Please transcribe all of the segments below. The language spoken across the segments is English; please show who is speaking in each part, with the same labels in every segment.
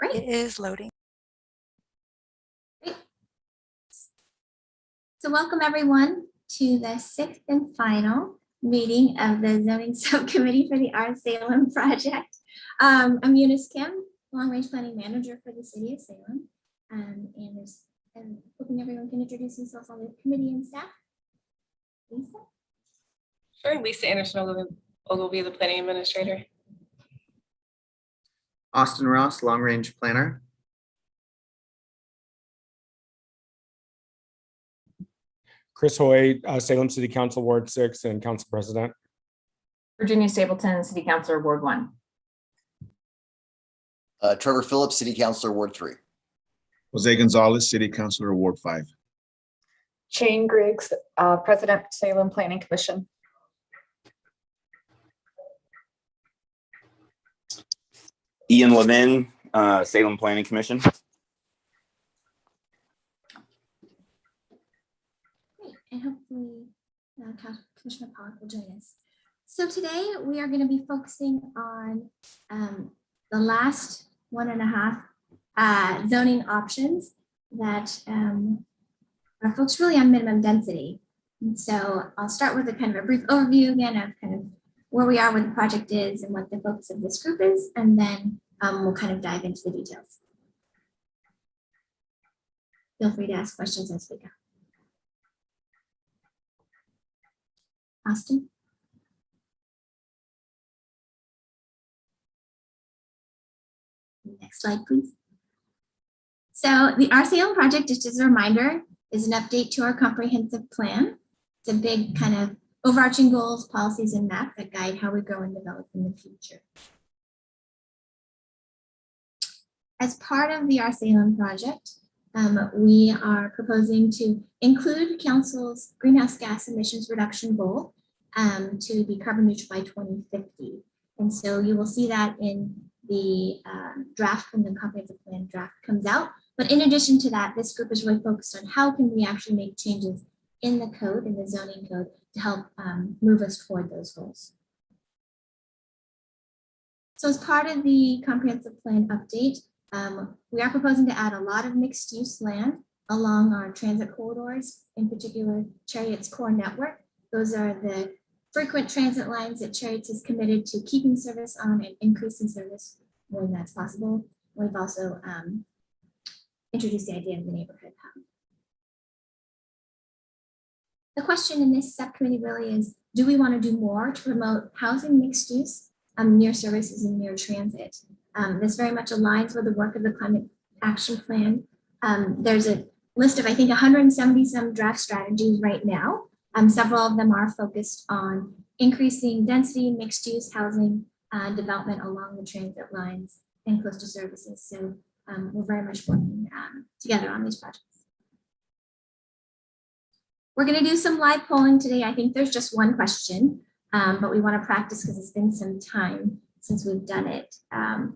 Speaker 1: Great.
Speaker 2: It is loading.
Speaker 1: Great. So welcome everyone to the sixth and final meeting of the zoning subcommittee for the RCL Project. I'm Eunice Kim, long-range planning manager for the city of Salem. And hoping everyone can introduce themselves on the committee and staff. Lisa?
Speaker 3: Sure, Lisa Anderson Ogilvie, the planning administrator.
Speaker 4: Austin Ross, long range planner.
Speaker 5: Chris Hoy, Salem City Council Ward 6 and Council President.
Speaker 6: Virginia Stapleton, City Councilor, Ward 1.
Speaker 7: Trevor Phillips, City Councilor, Ward 3.
Speaker 8: Jose Gonzalez, City Councilor, Ward 5.
Speaker 9: Shane Griggs, President, Salem Planning Commission.
Speaker 10: Ian Levin, Salem Planning Commission.
Speaker 1: Great, and hopefully Commissioner Pollock will join us. So today we are going to be focusing on the last 1.5 zoning options that are focused really on minimum density. And so I'll start with a kind of a brief overview again of kind of where we are, what the project is, and what the focus of this group is, and then we'll kind of dive into the details. Feel free to ask questions as we go. Austin? Next slide, please. So the RCL project, just as a reminder, is an update to our comprehensive plan. It's a big kind of overarching goals, policies, and map that guide how we grow and develop in the future. As part of the RCL project, we are proposing to include council's greenhouse gas emissions reduction goal to be carbon neutral by 2050. And so you will see that in the draft when the comprehensive plan draft comes out. But in addition to that, this group is really focused on how can we actually make changes in the code, in the zoning code, to help move us toward those goals. So as part of the comprehensive plan update, we are proposing to add a lot of mixed use land along our transit corridors, in particular Chariot's core network. Those are the frequent transit lines that Chariot's is committed to keeping service on and increasing service when that's possible. We've also introduced the idea of the neighborhood hub. The question in this subcommittee really is, do we want to do more to promote housing mixed use near services and near transit? This very much aligns with the work of the climate action plan. There's a list of, I think, 170 some draft strategies right now. Several of them are focused on increasing density, mixed use housing development along the transit lines and close to services. So we're very much working together on these projects. We're going to do some live polling today. I think there's just one question, but we want to practice because it's been some time since we've done it. I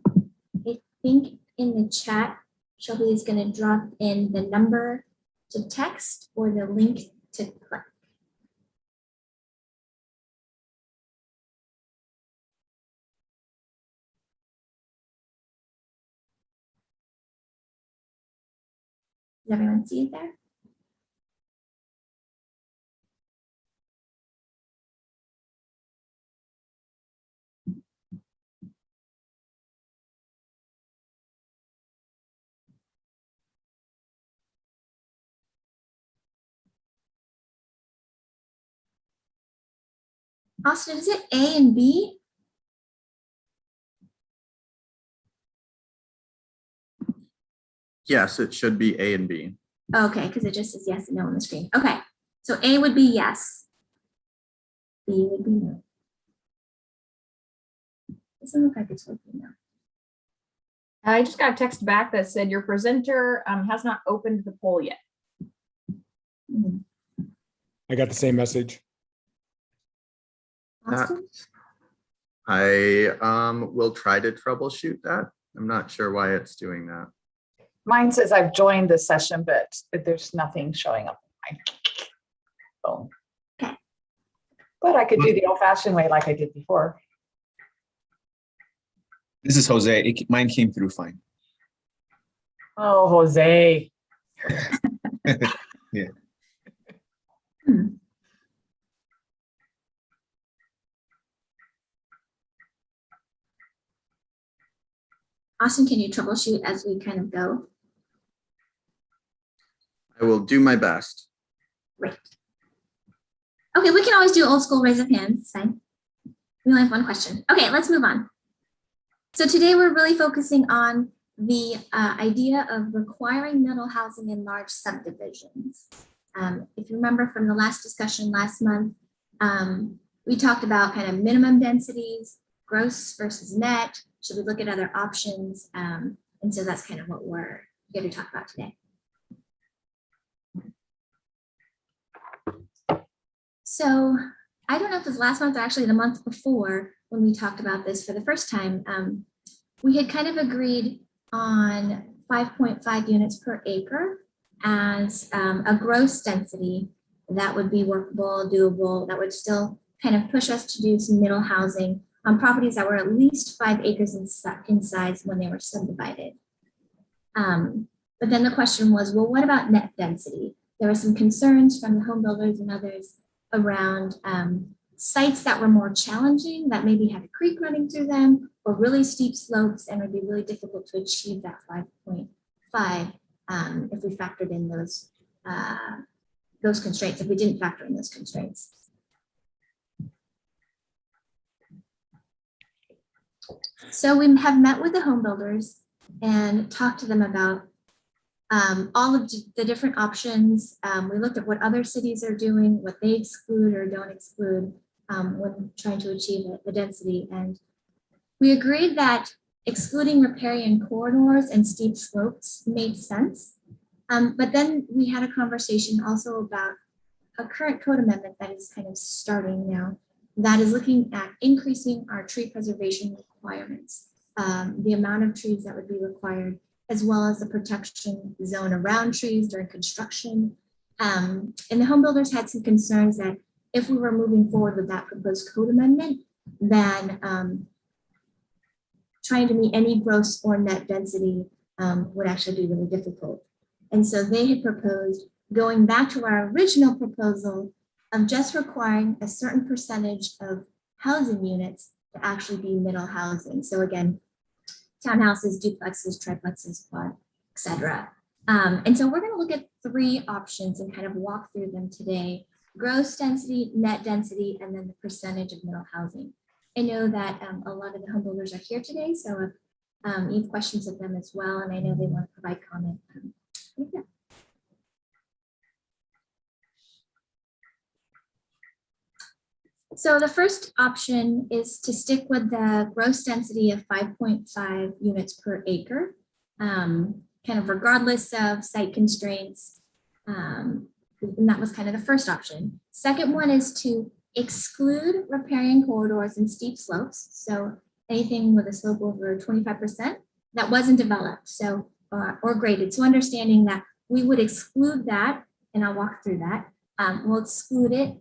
Speaker 1: think in the chat, Shelby is going to drop in the number to text or the link to click. Does everyone see it there? Austin, is it A and B?
Speaker 4: Yes, it should be A and B.
Speaker 1: Okay, because it just says yes and no on the screen. Okay, so A would be yes. B would be no. Doesn't look like it's working now.
Speaker 6: I just got a text back that said your presenter has not opened the poll yet.
Speaker 5: I got the same message.
Speaker 1: Austin?
Speaker 4: I will try to troubleshoot that. I'm not sure why it's doing that.
Speaker 9: Mine says I've joined the session, but there's nothing showing up on my phone.
Speaker 1: Okay.
Speaker 9: But I could do the old-fashioned way like I did before.
Speaker 8: This is Jose. Mine came through fine.
Speaker 9: Oh, Jose.
Speaker 1: Austin, can you troubleshoot as we kind of go?
Speaker 4: I will do my best.
Speaker 1: Great. Okay, we can always do old school raise of hands. It's fine. We only have one question. Okay, let's move on. So today we're really focusing on the idea of requiring middle housing in large subdivisions. If you remember from the last discussion last month, we talked about kind of minimum densities, gross versus net. Should we look at other options? And so that's kind of what we're here to talk about today. So I don't know if it was last month or actually the month before when we talked about this for the first time. We had kind of agreed on 5.5 units per acre as a gross density that would be workable, doable, that would still kind of push us to do some middle housing on properties that were at least 5 acres in size when they were subdivided. But then the question was, well, what about net density? There were some concerns from the home builders and others around sites that were more challenging, that maybe had a creek running through them or really steep slopes and would be really difficult to achieve that 5.5 if we factored in those constraints, if we didn't factor in those constraints. So we have met with the home builders and talked to them about all of the different options. We looked at what other cities are doing, what they exclude or don't exclude when trying to achieve the density. And we agreed that excluding riparian corridors and steep slopes made sense. But then we had a conversation also about a current code amendment that is kind of starting now that is looking at increasing our tree preservation requirements, the amount of trees that would be required, as well as the protection zone around trees during construction. And the home builders had some concerns that if we were moving forward with that proposed code amendment, then trying to meet any gross or net density would actually be really difficult. And so they had proposed going back to our original proposal of just requiring a certain percentage of housing units to actually be middle housing. So again, townhouses, duplexes, triplexes, quad, etc. And so we're going to look at 3 options and kind of walk through them today: gross density, net density, and then the percentage of middle housing. I know that a lot of the home builders are here today, so you have questions of them as well, and I know they want to provide comment. Yeah. So the first option is to stick with the gross density of 5.5 units per acre, kind of regardless of site constraints. And that was kind of the first option. Second one is to exclude riparian corridors and steep slopes. So anything with a slope over 25% that wasn't developed, so or graded. So understanding that we would exclude that, and I'll walk through that. We'll exclude it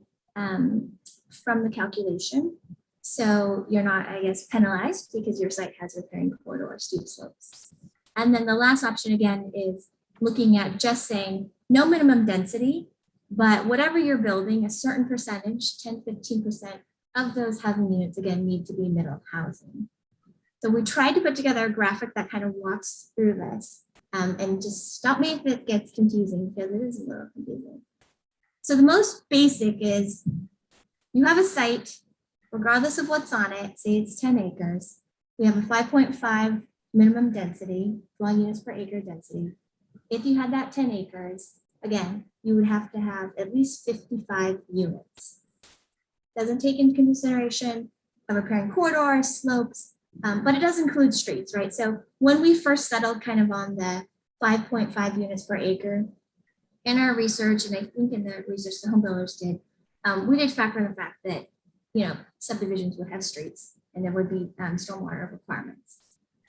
Speaker 1: from the calculation. So you're not, I guess, penalized because your site has riparian corridor or steep slopes. And then the last option again is looking at just saying no minimum density, but whatever you're building, a certain percentage, 10, 15% of those housing units again need to be middle housing. So we tried to put together a graphic that kind of walks through this, and just stop me if it gets confusing because it is a little confusing. So the most basic is you have a site, regardless of what's on it, say it's 10 acres. We have a 5.5 minimum density, dwelling units per acre density. If you had that 10 acres, again, you would have to have at least 55 units. Doesn't take into consideration a riparian corridor, slopes, but it does include streets, right? So when we first settled kind of on the 5.5 units per acre, in our research, and I think in the research the home builders did, we did factor in the fact that, you know, subdivisions would have streets and there would be stormwater requirements.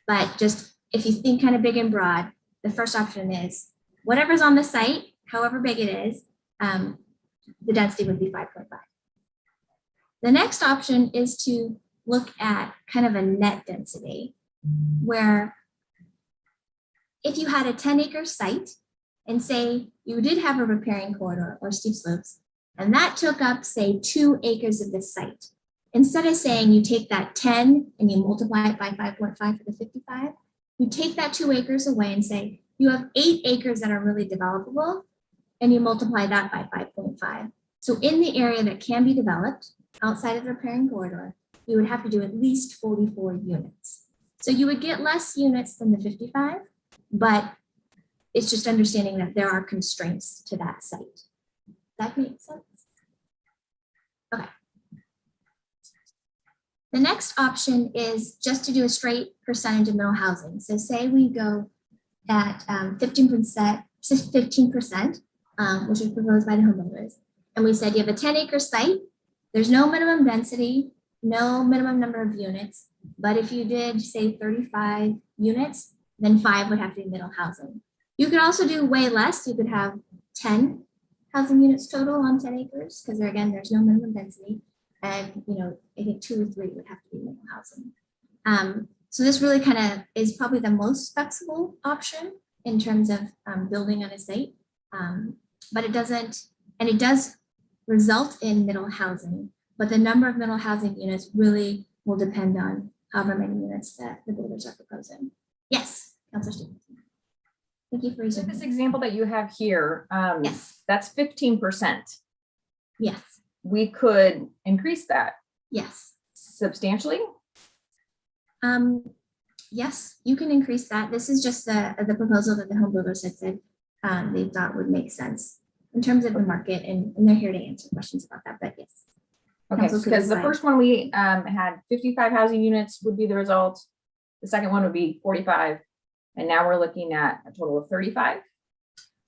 Speaker 1: But just if you think kind of big and broad, the first option is whatever's on the site, however big it is, the density would be 5.5. The next option is to look at kind of a net density where if you had a 10-acre site and say you did have a riparian corridor or steep slopes, and that took up, say, 2 acres of the site, instead of saying you take that 10 and you multiply it by 5.5 for the 55, you take that 2 acres away and say you have 8 acres that are really developable, and you multiply that by 5.5. So in the area that can be developed outside of the riparian corridor, you would have to do at least 44 units. So you would get less units than the 55, but it's just understanding that there are constraints to that site. That makes sense? Okay. The next option is just to do a straight percentage of middle housing. So say we go at 15%, which is proposed by the homeowners. And we said you have a 10-acre site, there's no minimum density, no minimum number of units. But if you did say 35 units, then 5 would have to be middle housing. You could also do way less. You could have 10 housing units total on 10 acres, because again, there's no minimum density. And I think 2 or 3 would have to be middle housing. So this really kind of is probably the most flexible option in terms of building on a site. But it doesn't, and it does result in middle housing, but the number of middle housing units really will depend on however many units that the builders are proposing. Yes, Councilor Stevenson. Thank you for
Speaker 6: So
Speaker 1: raising
Speaker 6: this
Speaker 1: this.
Speaker 6: example that you have here,
Speaker 1: Yes,
Speaker 6: that's 15%.
Speaker 1: yes,
Speaker 6: We could increase that
Speaker 1: yes.
Speaker 6: substantially.
Speaker 1: Yes, you can increase that. This is just the proposal that the home builders had said they thought would make sense in terms of the market, and they're here to answer questions about that, but yes.
Speaker 6: Okay,
Speaker 1: Council could
Speaker 6: because the
Speaker 1: decide.
Speaker 6: first one we had 55 housing units would be the result. The second one would be 45. And now we're looking at a total of 35.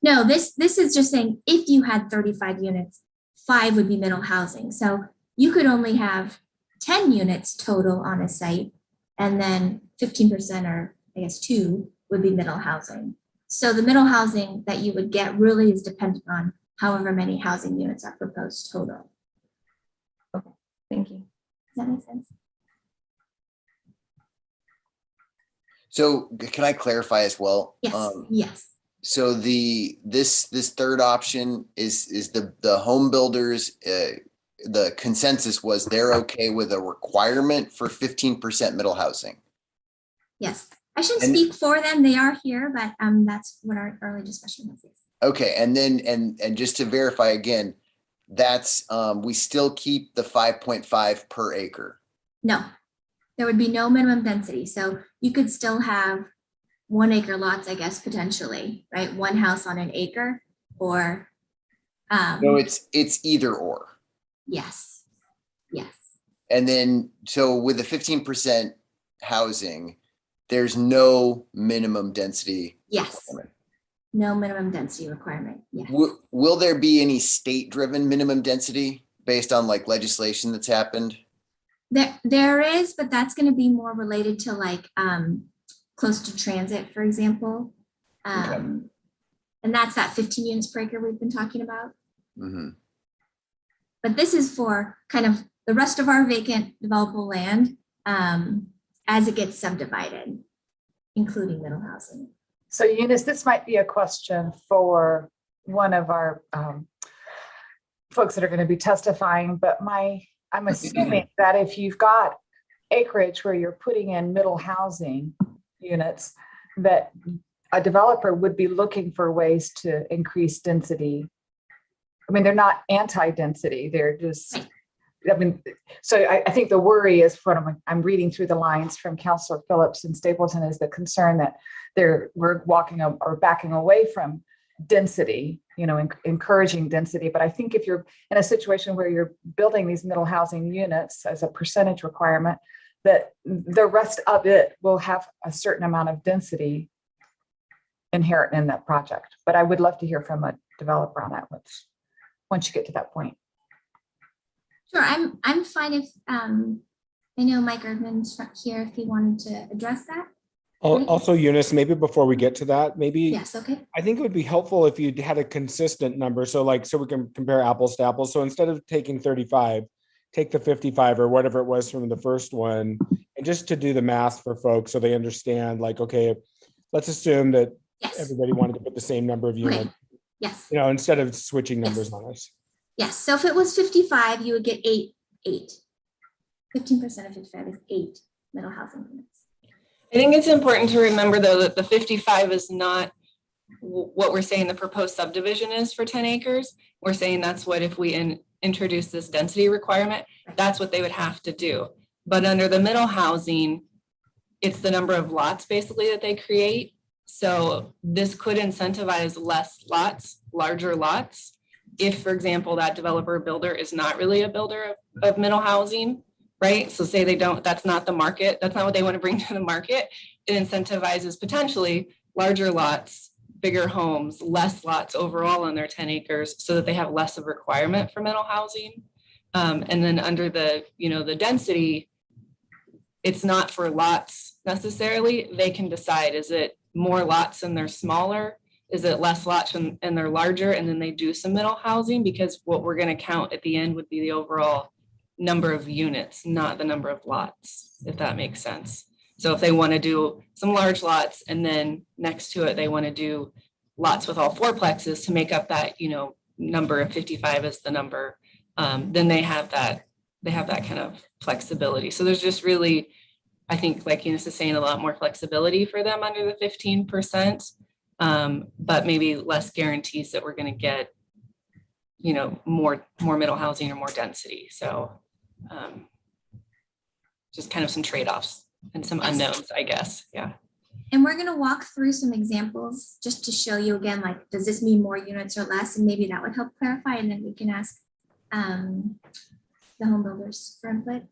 Speaker 1: No, this is just saying if you had 35 units, 5 would be middle housing. So you could only have 10 units total on a site, and then 15%, or I guess 2, would be middle housing. So the middle housing that you would get really is dependent on however many housing units are proposed total.
Speaker 6: Thank you.
Speaker 1: Does that make sense?
Speaker 7: So can I clarify as well?
Speaker 1: Yes, yes,
Speaker 7: So this third option is the home builders, the consensus was they're okay with a requirement for 15% middle housing.
Speaker 1: yes. I shouldn't
Speaker 7: And-
Speaker 1: speak for them. They are here, but that's what our early discussion was.
Speaker 7: Okay, and then and just to verify again, that's we still keep the 5.5 per acre.
Speaker 1: No, there would be no minimum density. So you could still have 1 acre lots, I guess, potentially, right? One house on an acre, or
Speaker 7: No, it's either or.
Speaker 1: yes, yes,
Speaker 7: And then so with the 15% housing, there's no minimum density.
Speaker 1: yes.
Speaker 7: requirement.
Speaker 1: No minimum density requirement. Yes.
Speaker 7: Will there be any state-driven minimum density based on like legislation that's happened?
Speaker 1: There is, but that's going to be more related to like close to transit, for example. And that's that 15 units per acre we've been talking about.
Speaker 7: Mm-hmm.
Speaker 1: But this is for kind of the rest of our vacant developable land as it gets subdivided, including middle housing.
Speaker 9: So Eunice, this might be a question for one of our folks that are going to be testifying, but I'm assuming that if you've got acreage where you're putting in middle housing units, that a developer would be looking for ways to increase density. I mean, they're not anti-density, they're just, I mean, so I think the worry is from, I'm reading through the lines from Councilor Phillips and Stapleton, is the concern that we're walking or backing away from density, encouraging density. But I think if you're in a situation where you're building these middle housing units as a percentage requirement, that the rest of it will have a certain amount of density inherent in that project. But I would love to hear from a developer on that once you get to that point.
Speaker 1: Sure, I'm fine if I know Mike Erdman's here if he wanted to address that.
Speaker 5: Also, Eunice, maybe before we get to that, maybe
Speaker 1: Yes, okay.
Speaker 5: I think it would be helpful if you had a consistent number. So we can compare apples to apples. So instead of taking 35, take the 55 or whatever it was from the first one, and just to do the math for folks so they understand, like, okay, let's assume that
Speaker 1: Yes,
Speaker 5: everybody wanted to put the same number of
Speaker 1: okay,
Speaker 5: units,
Speaker 1: yes,
Speaker 5: you know, instead of switching numbers
Speaker 1: Yes.
Speaker 5: on us.
Speaker 1: yes. So if it was 55, you would get 15% of 55 is 8 middle housing units.
Speaker 3: I think it's important to remember though that the 55 is not what we're saying the proposed subdivision is for 10 acres. We're saying that's what if we introduce this density requirement, that's what they would have to do. But under the middle housing, it's the number of lots basically that they create. So this could incentivize less lots, larger lots. If, for example, that developer or builder is not really a builder of middle housing, right? So say they don't, that's not the market, that's not what they want to bring to the market. It incentivizes potentially larger lots, bigger homes, less lots overall on their 10 acres so that they have less of a requirement for middle housing. And then under the, you know, the density, it's not for lots necessarily. They can decide, is it more lots and they're smaller? Is it less lots and they're larger? And then they do some middle housing, because what we're going to count at the end would be the overall number of units, not the number of lots, if that makes sense. So if they want to do some large lots and then next to it, they want to do lots with all fourplexes to make up that, you know, number of 55 is the number, then they have that kind of flexibility. So there's just really, I think, like Eunice is saying, a lot more flexibility for them under the 15%, but maybe less guarantees that we're going to get, you know, more middle housing or more density. So just kind of some trade-offs and some unknowns, I guess. Yeah.
Speaker 1: And we're going to walk through some examples just to show you again, like, does this mean more units or less? And maybe that would help clarify. And then we can ask the home builders for input.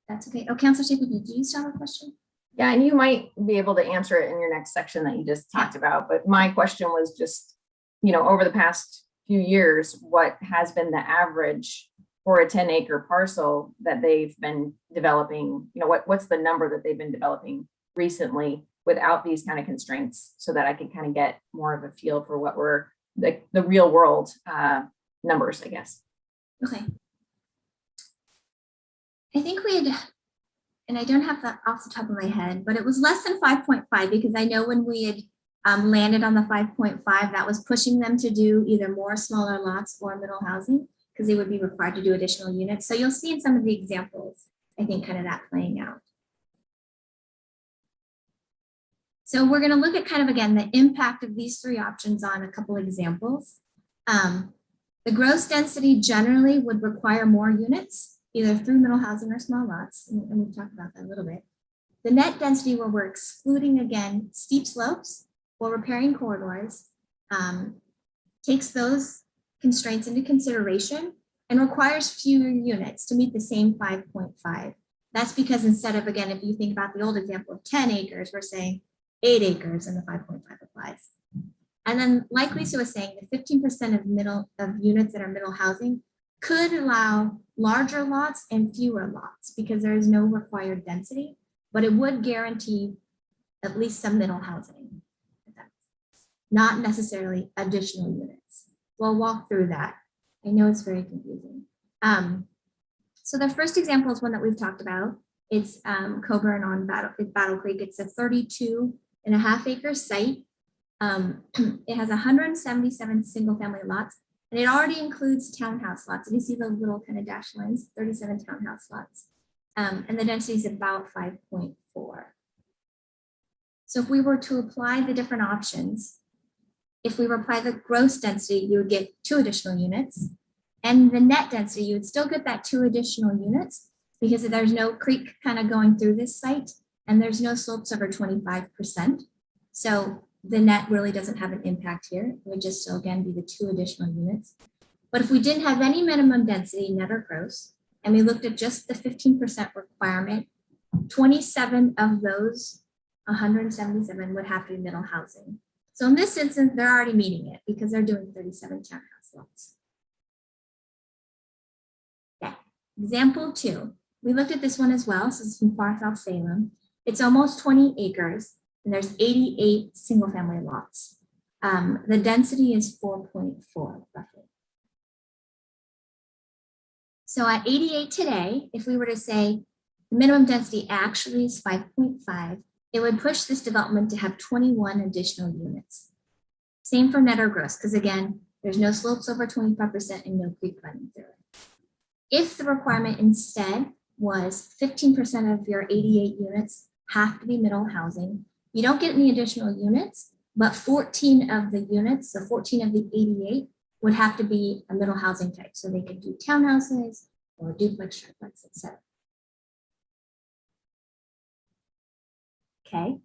Speaker 1: That's okay. Oh, Councilor Shaper, did you still have a question?
Speaker 6: Yeah, and you might be able to answer it in your next section that you just talked about. But my question was just, you know, over the past few years, what has been the average for a 10-acre parcel that they've been developing? You know, what's the number that they've been developing recently without these kind of constraints, so that I can kind of get more of a feel for what were the real world numbers, I guess.
Speaker 1: Okay. I think we had, and I don't have that off the top of my head, but it was less than 5.5, because I know when we had landed on the 5.5, that was pushing them to do either more smaller lots or middle housing, because they would be required to do additional units. So you'll see in some of the examples, I think, kind of that playing out. So we're going to look at kind of, again, the impact of these three options on a couple examples. The gross density generally would require more units, either through middle housing or small lots, and we've talked about that a little bit. The net density, where we're excluding, again, steep slopes while repairing corridors, takes those constraints into consideration and requires fewer units to meet the same 5.5. That's because instead of, again, if you think about the old example of 10 acres, we're saying 8 acres and the 5.5 applies. And then, like Lisa was saying, the 15% of units that are middle housing could allow larger lots and fewer lots because there is no required density, but it would guarantee at least some middle housing. Not necessarily additional units. We'll walk through that. I know it's very confusing. So the first example is one that we've talked about. It's Coburn on Battle Creek. It's a 32.5 acre site. It has 177 single family lots, and it already includes townhouse lots. And you see the little kind of dashed lines, 37 townhouse lots. And the density is about 5.4. So if we were to apply the different options, if we apply the gross density, you would get 2 additional units. And the net density, you would still get that 2 additional units because there's no creek kind of going through this site and there's no slopes over 25%. So the net really doesn't have an impact here. It would just still, again, be the 2 additional units. But if we didn't have any minimum density, net or gross, and we looked at just the 15% requirement, 27 of those 177 would have to be middle housing. So in this instance, they're already meeting it because they're doing 37 townhouse lots. Okay, example 2. We looked at this one as well. So it's from far south Salem. It's almost 20 acres and there's 88 single family lots. The density is 4.4 roughly. So at 88 today, if we were to say the minimum density actually is 5.5, it would push this development to have 21 additional units. Same for net or gross, because again, there's no slopes over 25% and no creek running through it. If the requirement instead was 15% of your 88 units have to be middle housing, you don't get any additional units, but 14 of the units, so 14 of the 88 would have to be a middle housing type. So they could do townhouses or duplex, triplex, etc. Okay.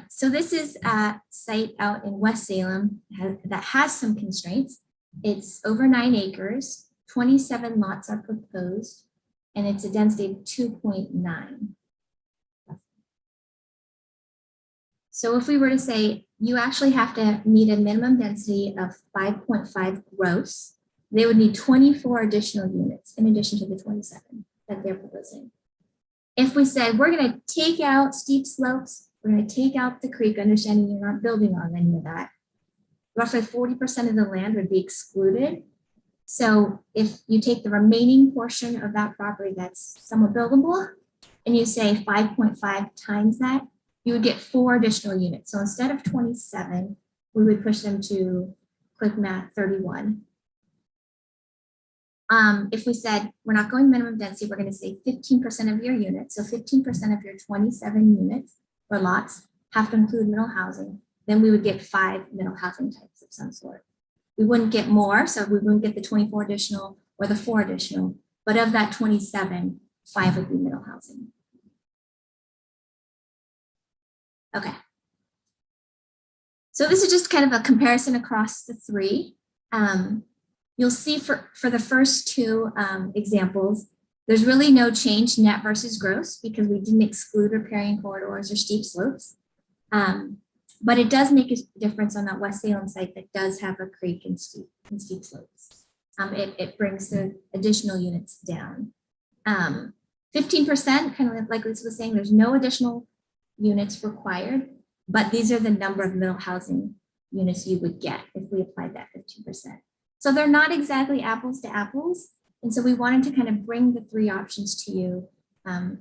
Speaker 1: So this is a site out in West Salem that has some constraints. It's over 9 acres, 27 lots are proposed, and it's a density of 2.9. So if we were to say you actually have to meet a minimum density of 5.5 gross, they would need 24 additional units in addition to the 27 that they're proposing. If we said we're going to take out steep slopes, we're going to take out the creek, understanding you're not building on any of that, roughly 40% of the land would be excluded. So if you take the remaining portion of that property that's somewhat buildable and you say 5.5 times that, you would get 4 additional units. So instead of 27, we would push them to, quick math, 31. If we said we're not going minimum density, we're going to say 15% of your units. So 15% of your 27 units or lots have to include middle housing. Then we would get 5 middle housing types of some sort. We wouldn't get more, so we wouldn't get the 24 additional or the 4 additional, but of that 27, 5 would be middle housing. Okay. So this is just kind of a comparison across the 3. You'll see for the first 2 examples, there's really no change net versus gross because we didn't exclude riparian corridors or steep slopes. But it does make a difference on that West Salem site that does have a creek and steep slopes. It brings the additional units down. 15%, kind of like Lisa was saying, there's no additional units required, but these are the number of middle housing units you would get if we applied that 15%. So they're not exactly apples to apples. And so we wanted to kind of bring the 3 options to you.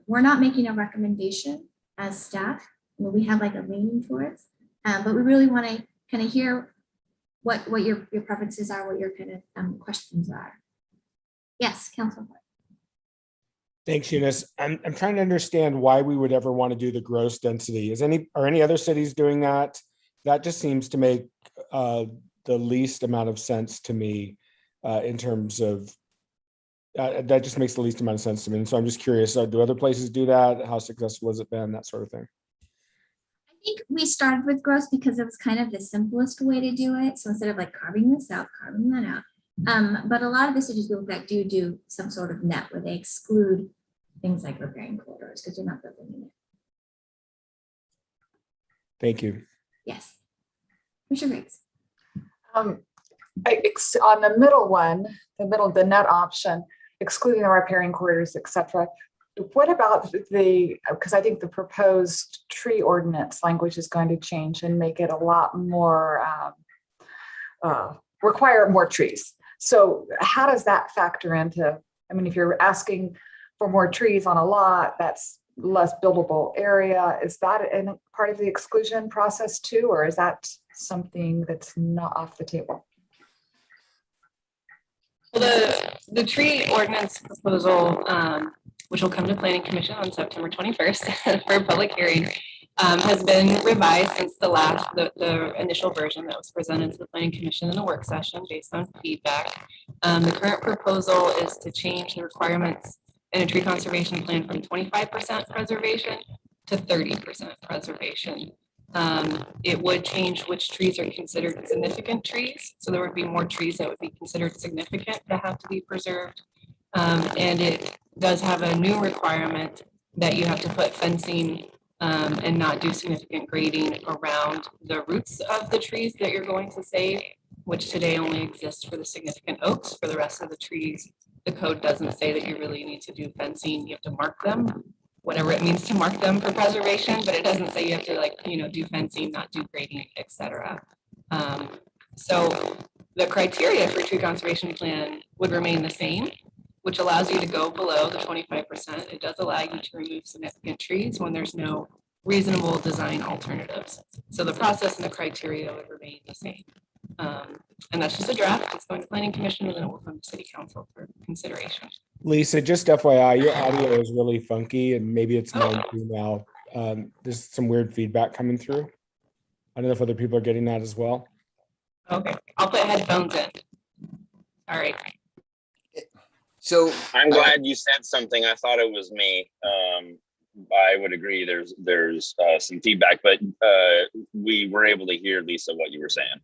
Speaker 1: We're not making a recommendation as staff. We have like a leaning towards, but we really want to kind of hear what your preferences are, what your kind of questions are. Yes, Councilor.
Speaker 5: Thanks, Eunice. I'm trying to understand why we would ever want to do the gross density. Are any other cities doing that? That just seems to make the least amount of sense to me in terms of, that just makes the least amount of sense to me. And so I'm just curious, do other places do that? How successful has it been? That sort of thing.
Speaker 1: I think we started with gross because it was kind of the simplest way to do it. So instead of like carving this out, carving that out. But a lot of the cities we look at do some sort of net where they exclude things like riparian corridors because you're not building in it.
Speaker 5: Thank you.
Speaker 1: Yes. Commissioner Griggs.
Speaker 9: On the middle one, the net option, excluding the riparian corridors, et cetera. What about because I think the proposed tree ordinance language is going to change and make it a lot more, require more trees. So how does that factor into, I mean, if you're asking for more trees on a lot, that's less buildable area. Is that part of the exclusion process too, or is that something that's not off the table?
Speaker 3: Well, the tree ordinance proposal, which will come to Planning Commission on September 21st for a public hearing, has been revised since the initial version that was presented to the Planning Commission in a work session based on feedback. The current proposal is to change the requirements in a tree conservation plan from 25% preservation to 30% preservation. It would change which trees are considered significant trees. So there would be more trees that would be considered significant that have to be preserved. And it does have a new requirement that you have to put fencing and not do significant grading around the roots of the trees that you're going to save, which today only exists for the significant oaks. For the rest of the trees, the code doesn't say that you really need to do fencing. You have to mark them, whatever it means to mark them for preservation, but it doesn't say you have to do fencing, not do grading, etc. So the criteria for tree conservation plan would remain the same, which allows you to go below the 25%. It does allow you to remove significant trees when there's no reasonable design alternatives. So the process and the criteria would remain the same. And that's just a draft. It's going to planning commission and then it will come to city council for consideration.
Speaker 5: Lisa, just FYI, your audio is really funky and maybe it's mine too now. There's some weird feedback coming through. I don't know if other people are getting that as well.
Speaker 3: Okay, I'll put headphones in. All right.
Speaker 7: So
Speaker 10: I'm glad you said something. I thought it was me. I would agree. There's some feedback, but we were able to hear, Lisa, what you were saying.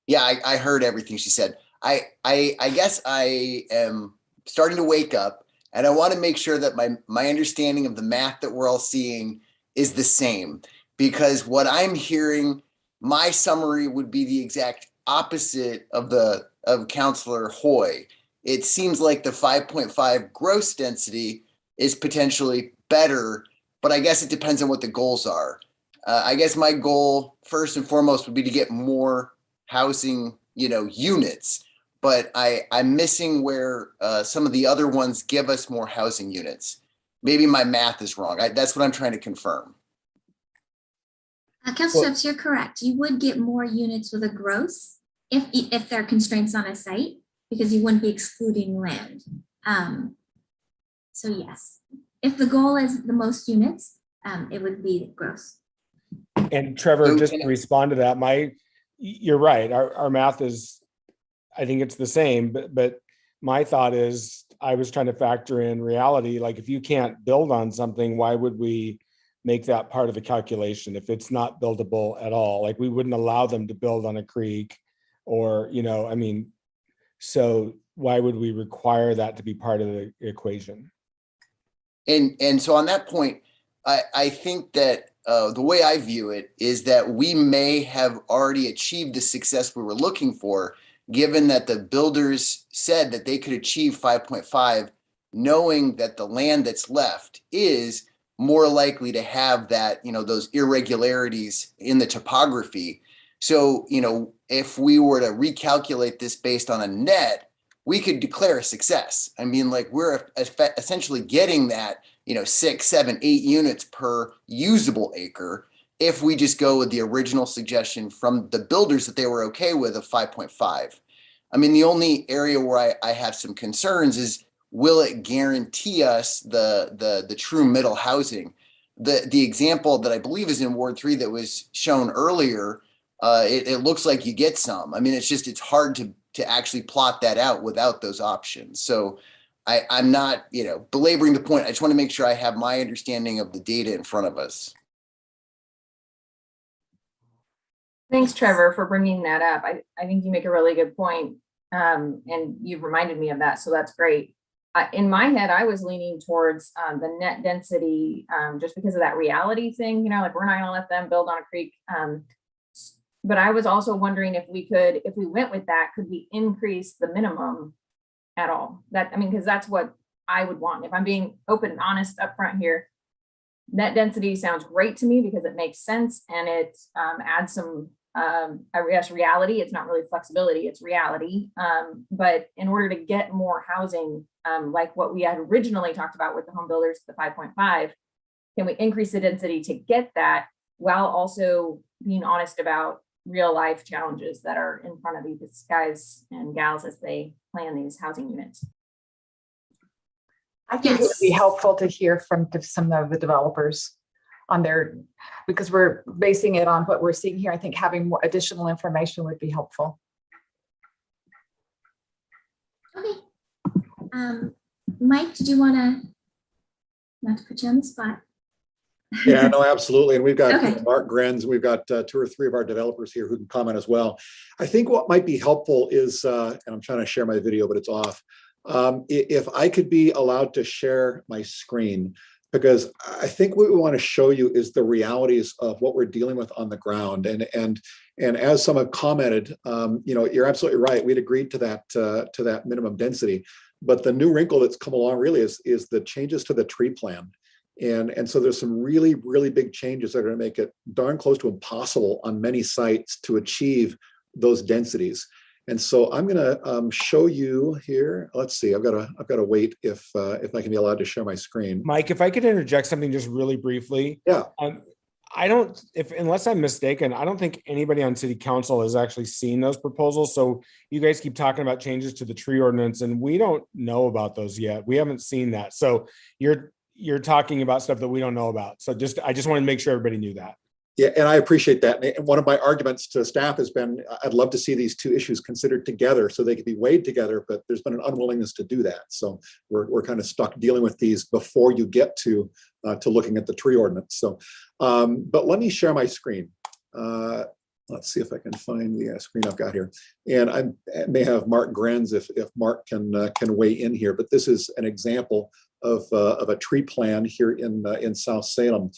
Speaker 7: yeah, I heard everything she said. I guess I am starting to wake up, and I want to make sure that my understanding of the math that we're all seeing is the same, because what I'm hearing, my summary would be the exact opposite of Councillor Hoy. It seems like the 5.5 gross density is potentially better, but I guess it depends on what the goals are. I guess my goal first and foremost would be to get more housing, units, but I'm missing where some of the other ones give us more housing units. Maybe my math is wrong. That's what I'm trying to confirm.
Speaker 1: Councilor Stubbs, you're correct. You would get more units with a gross if there are constraints on a site, because you wouldn't be excluding land. So yes, if the goal is the most units, it would be gross.
Speaker 5: And Trevor, just to respond to that, you're right. Our math is, I think it's the same, but my thought is I was trying to factor in reality. Like if you can't build on something, why would we make that part of the calculation if it's not buildable at all? Like we wouldn't allow them to build on a creek or, so why would we require that to be part of the equation?
Speaker 7: And so on that point, I think that the way I view it is that we may have already achieved the success we were looking for, given that the builders said that they could achieve 5.5, knowing that the land that's left is more likely to have that, those irregularities in the topography. So, if we were to recalculate this based on a net, we could declare a success. I mean, like we're essentially getting that, 6, 7, 8 units per usable acre if we just go with the original suggestion from the builders that they were okay with of 5.5. I mean, the only area where I have some concerns is, will it guarantee us the true middle housing? The example that I believe is in Ward 3 that was shown earlier, it looks like you get some. I mean, it's hard to actually plot that out without those options. So I'm not, belaboring the point. I just want to make sure I have my understanding of the data in front of us.
Speaker 6: Thanks, Trevor, for bringing that up. I think you make a really good point, and you've reminded me of that, so that's great. In my head, I was leaning towards the net density just because of that reality thing, like we're not going to let them build on a creek. But I was also wondering if we went with that, could we increase the minimum at all? Because that's what I would want. If I'm being open and honest up front here, net density sounds great to me because it makes sense and it adds some, I guess, reality. It's not really flexibility, it's reality. But in order to get more housing, like what we had originally talked about with the home builders, the 5.5, can we increase the density to get that while also being honest about real life challenges that are in front of these guys and gals as they plan these housing units?
Speaker 9: I think it would be helpful to hear from some of the developers on because we're basing it on what we're seeing here. I think having more additional information would be helpful.
Speaker 1: Okay. Mike, did you want to, not to put you on the spot?
Speaker 2: Yeah, no, absolutely. And we've got
Speaker 1: Okay.
Speaker 2: Mark Grenz, we've got 2 or 3 of our developers here who can comment as well. I think what might be helpful is, and I'm trying to share my video, but it's off. If I could be allowed to share my screen, because I think what we want to show you is the realities of what we're dealing with on the ground. And as some have commented, you're absolutely right. We'd agreed to that minimum density, but the new wrinkle that's come along really is the changes to the tree plan. And so there's some really, really big changes that are going to make it darn close to impossible on many sites to achieve those densities. And so I'm going to show you here. Let's see. I've got to wait if I can be allowed to share my screen.
Speaker 5: Mike, if I could interject something just really briefly.
Speaker 2: Yeah.
Speaker 5: I don't, unless I'm mistaken, I don't think anybody on city council has actually seen those proposals. So you guys keep talking about changes to the tree ordinance and we don't know about those yet. We haven't seen that. So you're talking about stuff that we don't know about. So I just want to make sure everybody knew that.
Speaker 2: Yeah, and I appreciate that. And one of my arguments to staff has been, I'd love to see these two issues considered together so they could be weighed together, but there's been an unwillingness to do that. So we're kind of stuck dealing with these before you get to looking at the tree ordinance. So, but let me share my screen. Let's see if I can find the screen I've got here. And I may have Mark Grenz if Mark can weigh in here, but this is an example of a tree plan here in South Salem.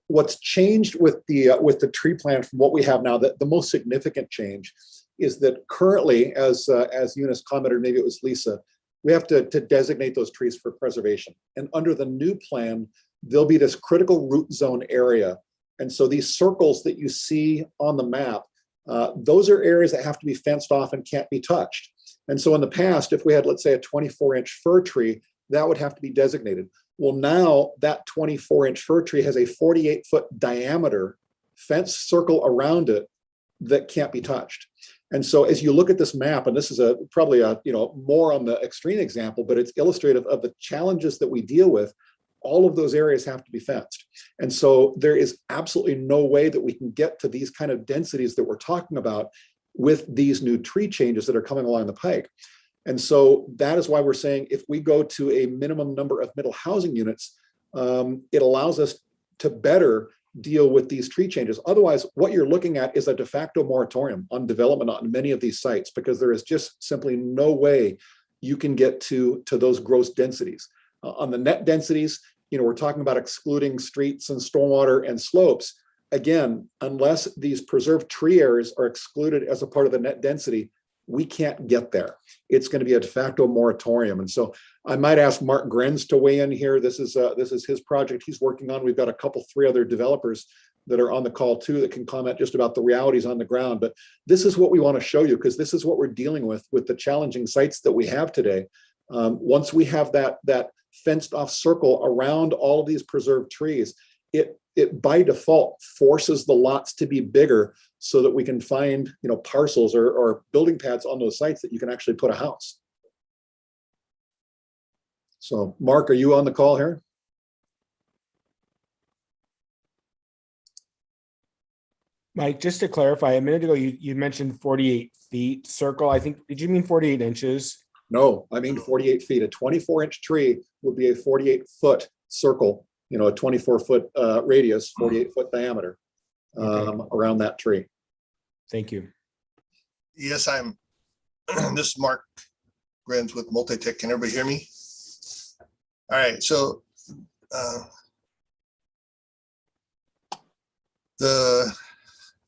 Speaker 2: What's changed with the tree plan from what we have now, the most significant change is that currently, as Eunice commented, maybe it was Lisa, we have to designate those trees for preservation. And under the new plan, there'll be this critical root zone area. And so these circles that you see on the map, those are areas that have to be fenced off and can't be touched. And so in the past, if we had, let's say, a 24-inch fir tree, that would have to be designated. Well, now that 24-inch fir tree has a 48-foot diameter fence circle around it that can't be touched. And so as you look at this map, and this is probably more on the extreme example, but it's illustrative of the challenges that we deal with, all of those areas have to be fenced. And so there is absolutely no way that we can get to these kind of densities that we're talking about with these new tree changes that are coming along the pike. And so that is why we're saying if we go to a minimum number of middle housing units, it allows us to better deal with these tree changes. Otherwise, what you're looking at is a de facto moratorium on development on many of these sites, because there is just simply no way you can get to those gross densities. On the net densities, we're talking about excluding streets and stormwater and slopes. Again, unless these preserved tree areas are excluded as a part of the net density, we can't get there. It's going to be a de facto moratorium. And so I might ask Mark Grenz to weigh in here. This is his project he's working on. We've got three other developers that are on the call too that can comment just about the realities on the ground. But this is what we want to show you, because this is what we're dealing with the challenging sites that we have today. Once we have that fenced off circle around all of these preserved trees, it by default forces the lots to be bigger so that we can find parcels or building pads on those sites that you can actually put a house. So Mark, are you on the call here?
Speaker 5: Mike, just to clarify, a minute ago you mentioned 48 feet circle. I think, did you mean 48 inches?
Speaker 2: No, I mean 48 feet. A 24-inch tree would be a 48-foot circle, a 24-foot radius, 48-foot diameter around that tree.
Speaker 5: Thank you.
Speaker 11: Yes, this is Mark Grenz with Multitech. Can everybody hear me? All right, so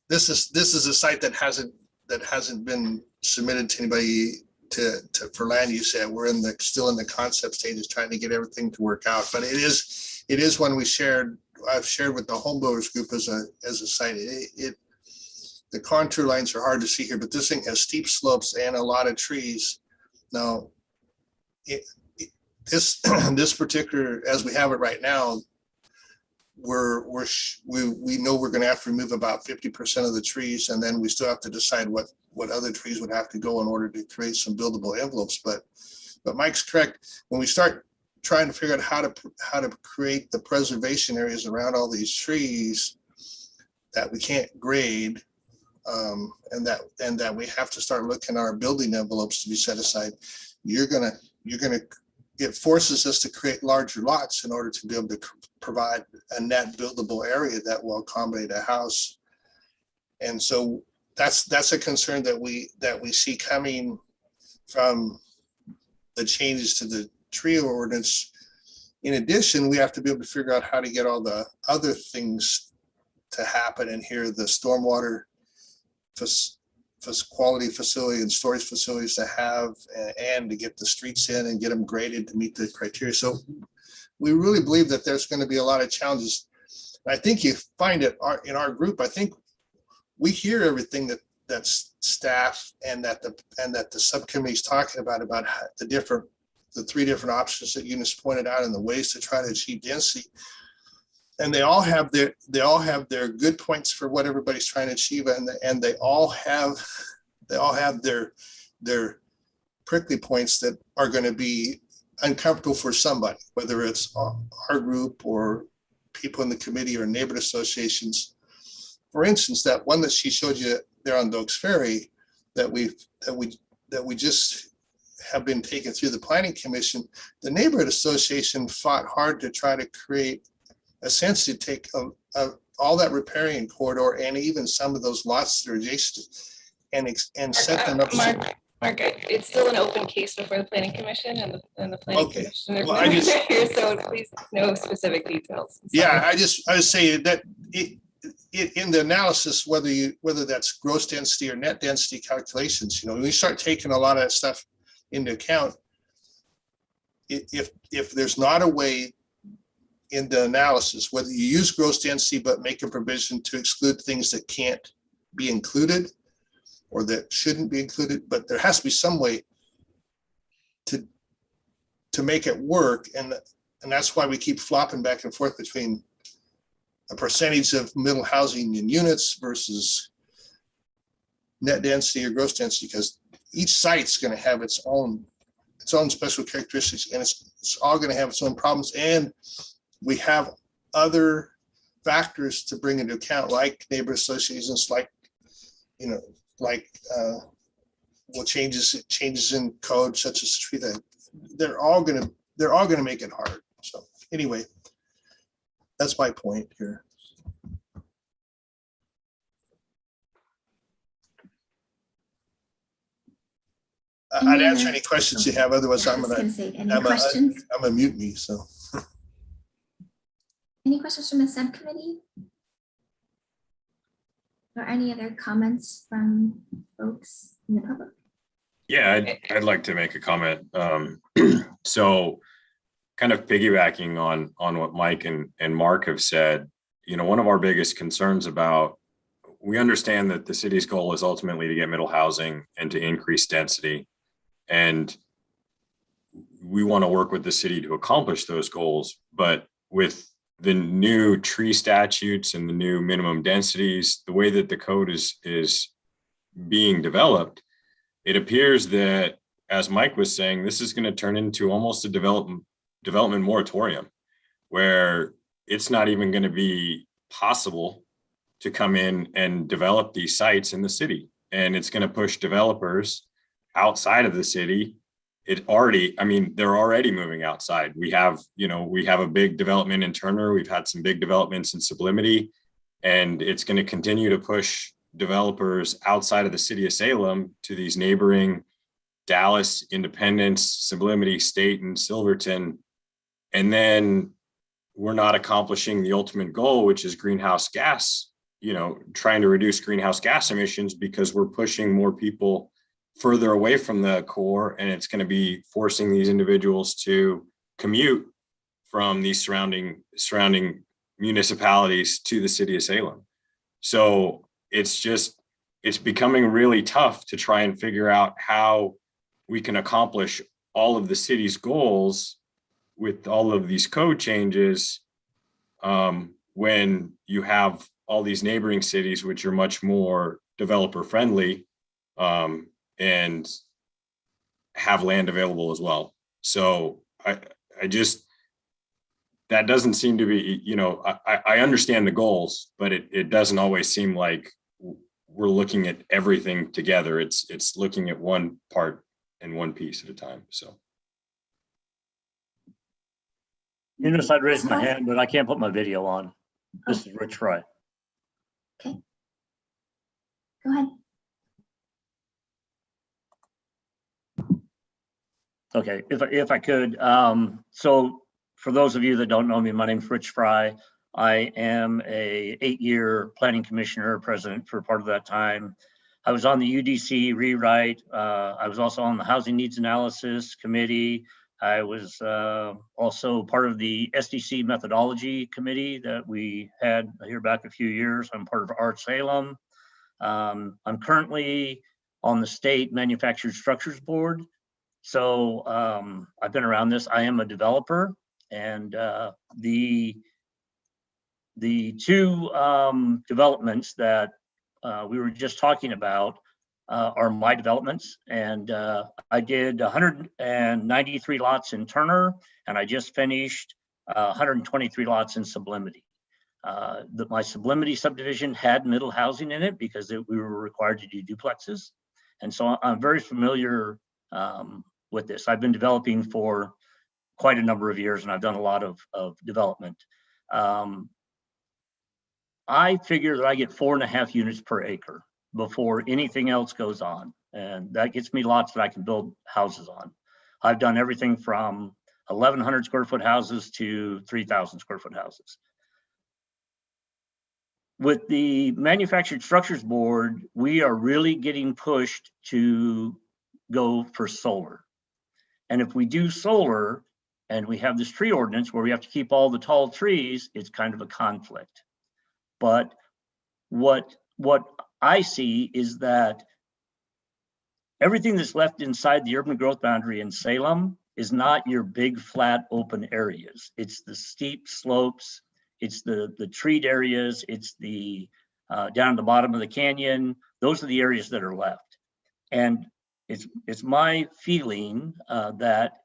Speaker 11: this is a site that hasn't been submitted to anybody for land use yet. We're still in the concept stages, trying to get everything to work out. But it is one I've shared with the home builders group as a site. The contour lines are hard to see here, but this thing has steep slopes and a lot of trees. Now, this particular, as we have it right now, we know we're going to have to remove about 50% of the trees, and then we still have to decide what other trees would have to go in order to create some buildable envelopes. But Mike's correct. When we start trying to figure out how to create the preservation areas around all these trees that we can't grade, and that we have to start looking at our building envelopes to be set aside, it forces us to create larger lots in order to be able to provide a net buildable area that will accommodate a house. And so that's a concern that we see coming from the changes to the tree ordinance. In addition, we have to be able to figure out how to get all the other things to happen in here, the stormwater quality facility and storage facilities to have, and to get the streets in and get them graded to meet the criteria. So we really believe that there's going to be a lot of challenges. I think you find it in our group. I think we hear everything that that's staff and that the subcommittee is talking about the three different options that Eunice pointed out and the ways to try to achieve density. And they all have their good points for what everybody's trying to achieve, and they all have their prickly points that are going to be uncomfortable for somebody, whether it's our group or people in the committee or neighborhood associations. For instance, that one that she showed you there on Doakes Ferry that we just have been taken through the planning commission, the neighborhood association fought hard to try to create a sense to take all that riparian corridor and even some of those lots that are adjacent and set them up.
Speaker 3: Mark, it's still an open case before the planning commission and the planning
Speaker 11: Okay.
Speaker 3: commission.
Speaker 11: Well, I just-
Speaker 3: Here, so please, no specific details. I'm
Speaker 11: Yeah,
Speaker 3: sorry.
Speaker 11: I was saying that in the analysis, whether that's gross density or net density calculations, when we start taking a lot of that stuff into account, if there's not a way in the analysis, whether you use gross density but make a provision to exclude things that can't be included or that shouldn't be included, but there has to be some way to make it work, and that's why we keep flopping back and forth between a percentage of middle housing in units versus net density or gross density, because each site's going to have its own special characteristics, and it's all going to have its own problems, and we have other factors to bring into account, like neighborhood associations, like changes in code, such as tree that they're all gonna make it hard. So anyway, that's my point here. I'd answer any questions you have. Otherwise,
Speaker 1: I
Speaker 11: I'm
Speaker 1: was
Speaker 11: gonna
Speaker 1: say, any questions?
Speaker 11: I'm gonna mute me. So
Speaker 1: Any questions from the subcommittee? Or any other comments from folks in the public?
Speaker 12: Yeah, I'd like to make a comment. So kind of piggybacking on what Mike and Mark have said, one of our biggest concerns we understand that the city's goal is ultimately to get middle housing and to increase density. And we want to work with the city to accomplish those goals. But with the new tree statutes and the new minimum densities, the way that the code is being developed, it appears that, as Mike was saying, this is going to turn into almost a development moratorium, where it's not even going to be possible to come in and develop these sites in the city. And it's going to push developers outside of the city. They're already moving outside. We have a big development in Turner. We've had some big developments in Subcommittee, and it's going to continue to push developers outside of the city of Salem to these neighboring Dallas, Independence, Sublimity, State, and Silverton. And then we're not accomplishing the ultimate goal, which is greenhouse gas, trying to reduce greenhouse gas emissions, because we're pushing more people further away from the core, and it's going to be forcing these individuals to commute from these surrounding municipalities to the city of Salem. So it's becoming really tough to try and figure out how we can accomplish all of the city's goals with all of these code changes, when you have all these neighboring cities, which are much more developer friendly, and have land available as well. So that doesn't seem to be, I understand the goals, but it doesn't always seem like we're looking at everything together. It's looking at one part and one piece at a time. So.
Speaker 13: Eunice, I'd raise my hand, but I can't put my video on. This is Rich Fry.
Speaker 1: Okay. Go ahead.
Speaker 13: Okay, if I could, so for those of you that don't know me, my name's Rich Fry. I am a 8-year planning commissioner, president for part of that time. I was on the UDC rewrite. I was also on the housing needs analysis committee. I was also part of the SDC methodology committee that we had here back a few years. I'm part of RCL. I'm currently on the state manufactured structures board. So I've been around this. I am a developer, and the two developments that we were just talking about are my developments. And I did 193 lots in Turner, and I just finished 123 lots in Sublimity. My Sublimity subdivision had middle housing in it because we were required to do duplexes. And so I'm very familiar with this. I've been developing for quite a number of years, and I've done a lot of development. I figure that I get 4.5 units per acre before anything else goes on. And that gets me lots that I can build houses on. I've done everything from 1,100 square foot houses to 3,000 square foot houses. With the manufactured structures board, we are really getting pushed to go for solar. And if we do solar and we have this tree ordinance where we have to keep all the tall trees, it's kind of a conflict. But what I see is that everything that's left inside the urban growth boundary in Salem is not your big flat open areas. It's the steep slopes, it's the treed areas, it's the down at the bottom of the canyon. Those are the areas that are left. And it's my feeling that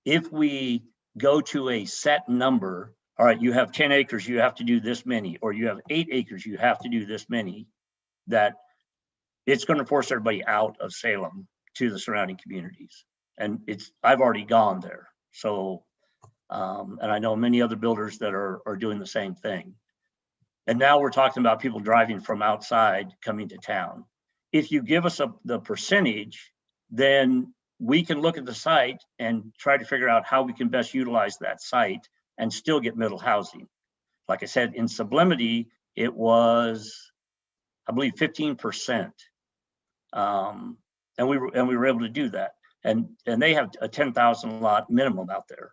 Speaker 13: if we go to a set number, all right, you have 10 acres, you have to do this many, or you have 8 acres, you have to do this many, that it's going to force everybody out of Salem to the surrounding communities. And I've already gone there. So, and I know many other builders that are doing the same thing. And now we're talking about people driving from outside coming to town. If you give us the percentage, then we can look at the site and try to figure out how we can best utilize that site and still get middle housing. Like I said, in Sublimity, it was, I believe, 15%. And we were able to do that. And they have a 10,000 lot minimum out there.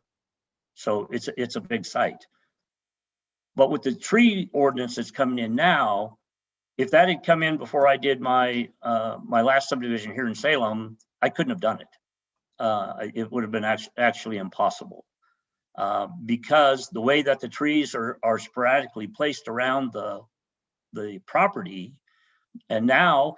Speaker 13: So it's a big site. But with the tree ordinance that's coming in now, if that had come in before I did my last subdivision here in Salem, I couldn't have done it. It would have been actually impossible. Because the way that the trees are sporadically placed around the property, and now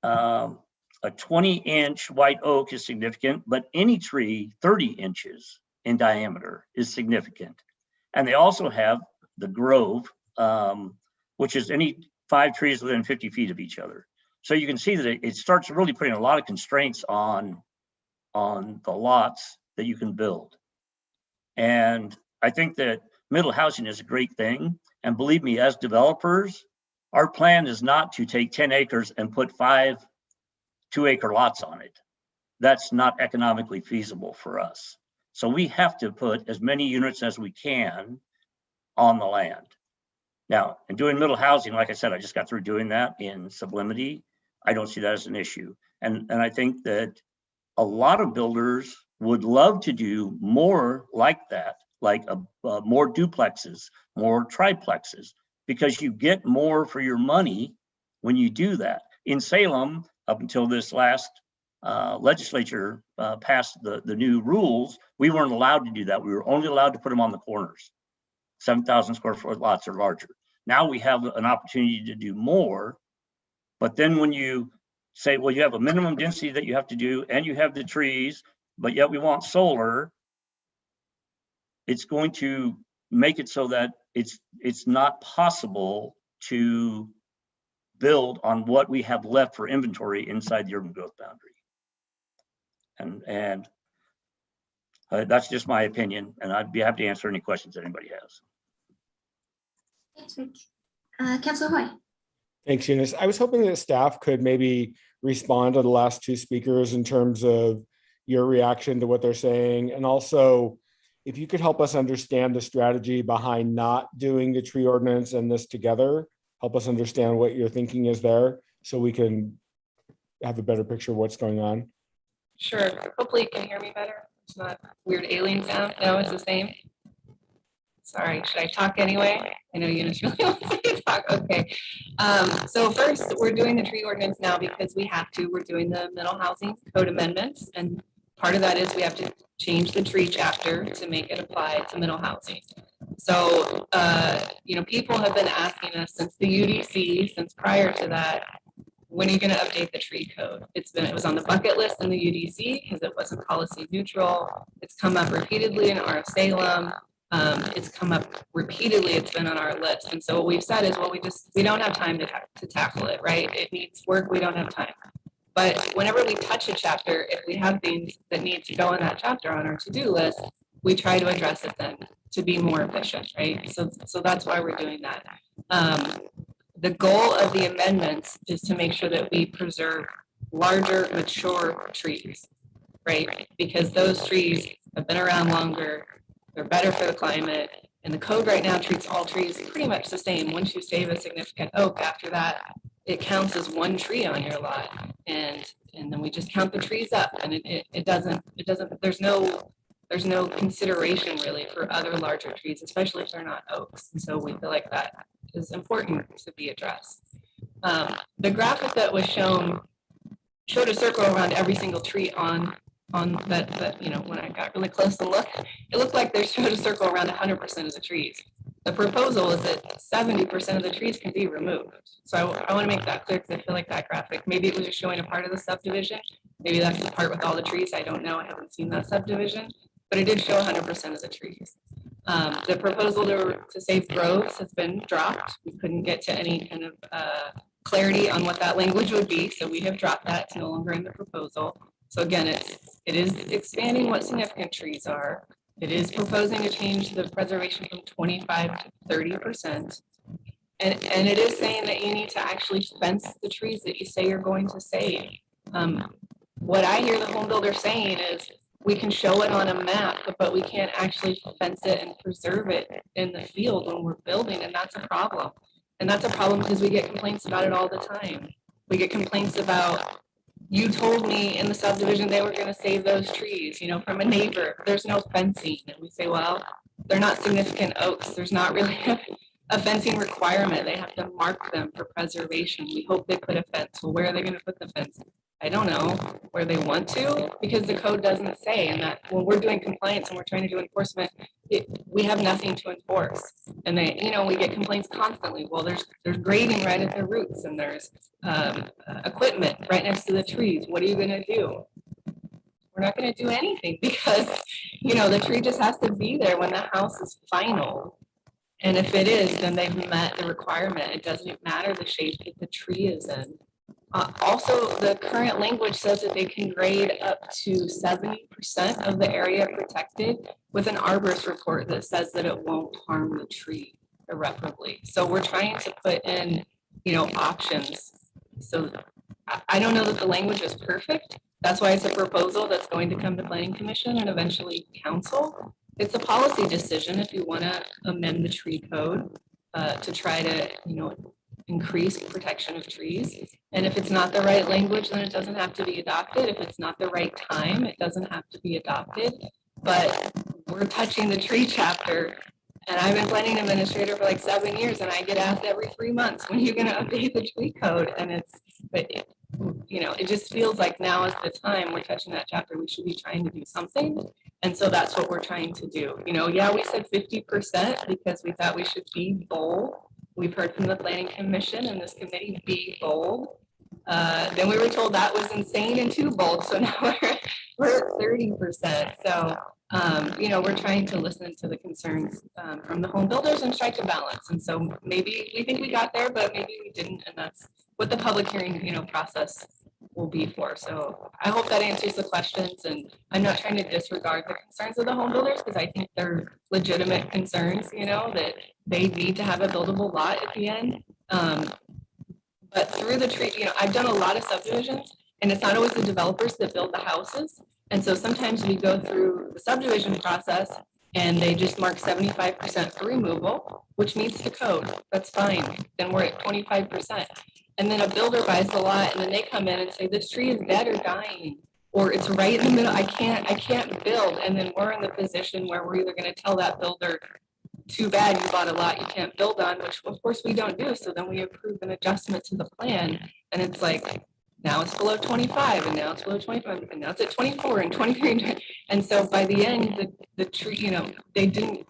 Speaker 13: a 20-inch white oak is significant, but any tree 30 inches in diameter is significant. And they also have the grove, which is any 5 trees within 50 feet of each other. So you can see that it starts really putting a lot of constraints on the lots that you can build. And I think that middle housing is a great thing. And believe me, as developers, our plan is not to take 10 acres and put 5 2-acre lots on it. That's not economically feasible for us. So we have to put as many units as we can on the land. Now, in doing middle housing, like I said, I just got through doing that in Sublimity. I don't see that as an issue. And I think that a lot of builders would love to do more like that, like more duplexes, more triplexes, because you get more for your money when you do that. In Salem, up until this last legislature passed the new rules, we weren't allowed to do that. We were only allowed to put them on the corners. 7,000 square foot lots are larger. Now we have an opportunity to do more, but then when you say, well, you have a minimum density that you have to do, and you have the trees, but yet we want solar, it's going to make it so that it's not possible to build on what we have left for inventory inside the urban growth boundary. And that's just my opinion, and I'd be happy to answer any questions that anybody has.
Speaker 1: Thanks, Rick. Councilor Hoy.
Speaker 5: Thanks, Eunice. I was hoping that staff could maybe respond to the last 2 speakers in terms of your reaction to what they're saying. And also, if you could help us understand the strategy behind not doing the tree ordinance and this together, help us understand what your thinking is there so we can have a better picture of what's going on.
Speaker 3: Sure. Hopefully you can hear me better. It's not weird alien sound. No, it's the same. Sorry, should I talk anyway? I know Eunice really wants me to talk. Okay. So first, we're doing the tree ordinance now because we have to. We're doing the middle housing code amendments. And part of that is we have to change the tree chapter to make it apply to middle housing. So, people have been asking us since the UDC, since prior to that, when are you going to update the tree code? It was on the bucket list in the UDC because it wasn't policy neutral. It's come up repeatedly in our Salem. It's come up repeatedly. It's been on our list. And so what we've said is, well, we don't have time to tackle it, right? It needs work. We don't have time. But whenever we touch a chapter, if we have things that need to go in that chapter on our to-do list, we try to address it then to be more efficient, right? So that's why we're doing that. The goal of the amendments is to make sure that we preserve larger, mature trees, right? Because those trees have been around longer, they're better for the climate, and the code right now treats all trees pretty much the same. Once you save a significant oak, after that, it counts as one tree on your lot, and then we just count the trees up, and it doesn't. There's no consideration really for other larger trees, especially if they're not oaks. And so we feel like that is important to be addressed. The graphic that was showed a circle around every single tree on that, when I got really close to look, it looked like they showed a circle around 100% of the trees. The proposal is that 70% of the trees can be removed. So I want to make that clear because I feel like that graphic, maybe it was just showing a part of the subdivision. Maybe that's the part with all the trees. I don't know. I haven't seen that subdivision, but it did show 100% of the trees. The proposal to save groves has been dropped. We couldn't get to any kind of clarity on what that language would be, so we have dropped that. It's no longer in the proposal. So again, it is expanding what significant trees are. It is proposing to change the preservation from 25 to 30%. And it is saying that you need to actually fence the trees that you say you're going to save. What I hear the home builder saying is, we can show it on a map, but we can't actually fence it and preserve it in the field when we're building, and that's a problem. And that's a problem because we get complaints about it all the time. We get complaints about, you told me in the subdivision they were going to save those trees, from a neighbor. There's no fencing. And we say, well, they're not significant oaks. There's not really a fencing requirement. They have to mark them for preservation. We hope they put a fence. Well, where are they going to put the fence? I don't know where they want to, because the code doesn't say. And that when we're doing compliance and we're trying to do enforcement, we have nothing to enforce. And we get complaints constantly. Well, there's grading right at the roots, and there's equipment right next to the trees. What are you going to do? We're not going to do anything because, the tree just has to be there when the house is final. And if it is, then they've met the requirement. It doesn't matter the shape that the tree is in. Also, the current language says that they can grade up to 70% of the area protected with an arborist report that says that it won't harm the tree irreparably. So we're trying to put in, options. So I don't know that the language is perfect. That's why it's a proposal that's going to come to Planning Commission and eventually Council. It's a policy decision if you want to amend the tree code to try to, increase protection of trees. And if it's not the right language, then it doesn't have to be adopted. If it's not the right time, it doesn't have to be adopted. But we're touching the tree chapter, and I've been planning administrator for like 7 years, and I get asked every 3 months, when are you going to update the tree code? And it just feels like now is the time. We're touching that chapter. We should be trying to do something. And so that's what we're trying to do. Yeah, we said 50% because we thought we should be bold. We've heard from the Planning Commission and this committee, be bold. Then we were told that was insane and too bold. So now we're at 30%. So, we're trying to listen to the concerns from the home builders and strike a balance. And so maybe we think we got there, but maybe we didn't. And that's what the public hearing, process will be for. So I hope that answers the questions. And I'm not trying to disregard the concerns of the home builders, because I think they're legitimate concerns, that they need to have a buildable lot at the end. But through the tree, I've done a lot of subdivisions, and it's not always the developers that build the houses. And so sometimes we go through the subdivision process and they just mark 75% for removal, which meets the code. That's fine. Then we're at 25%. And then a builder buys the lot, and then they come in and say, this tree is dead or dying, or it's right in the middle. I can't build. And then we're in the position where we're either going to tell that builder, too bad, you bought a lot you can't build on, which of course we don't do. So then we approve an adjustment to the plan, and it's like, now it's below 25, and now it's below 25, and now it's at 24 and 23. And so by the end, the tree, you know, they didn't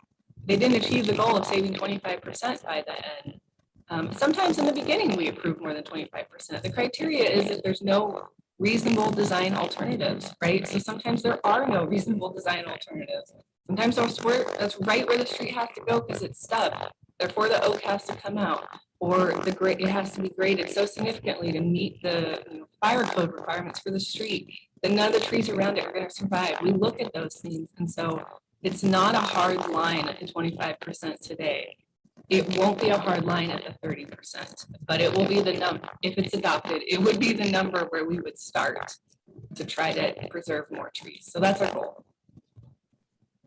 Speaker 3: achieve the goal of saving 25% by the end. Sometimes in the beginning, we approve more than 25%. The criteria is that there's no reasonable design alternatives, right? So sometimes there are no reasonable design alternatives. Sometimes that's right where the street has to go because it's stubbed. Therefore, the oak has to come out, or it has to be graded so significantly to meet the fire code requirements for the street that none of the trees around it are going to survive. We look at those things, and so it's not a hard line at the 25% today. It won't be a hard line at the 30%, but it will be the number, if it's adopted, it would be the number where we would start to try to preserve more trees. So that's our goal.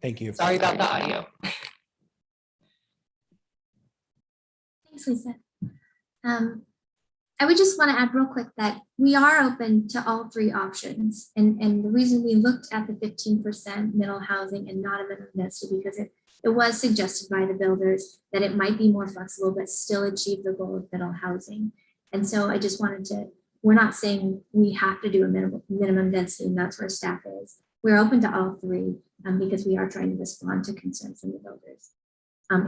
Speaker 5: Thank you.
Speaker 3: Sorry about the audio.
Speaker 1: Thanks, Lisa. I would just want to add real quick that we are open to all three options. And the reason we looked at the 15% middle housing and not a minimum density, because it was suggested by the builders that it might be more flexible, but still achieve the goal of middle housing. And so I just wanted to, we're not saying we have to do a minimum density, and that's where staff is. We're open to all three because we are trying to respond to concerns from the builders.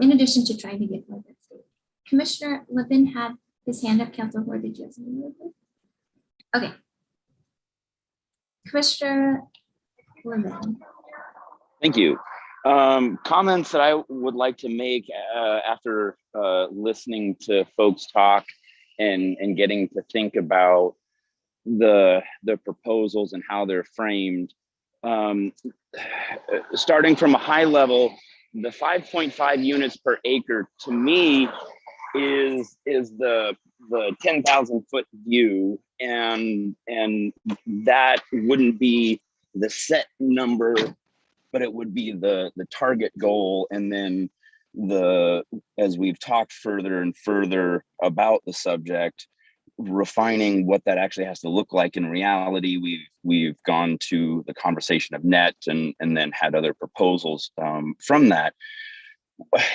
Speaker 1: In addition to trying to get more density. Commissioner Levin had his hand up. Councilor Hoare, did you have something real quick? Okay. Commissioner Levin.
Speaker 10: Thank you. Comments that I would like to make after listening to folks talk and getting to think about the proposals and how they're framed. Starting from a high level, the 5.5 units per acre to me is the 10,000 foot view, and that wouldn't be the set number, but it would be the target goal. And then as we've talked further and further about the subject, refining what that actually has to look like in reality, we've gone to the conversation of net and then had other proposals from that.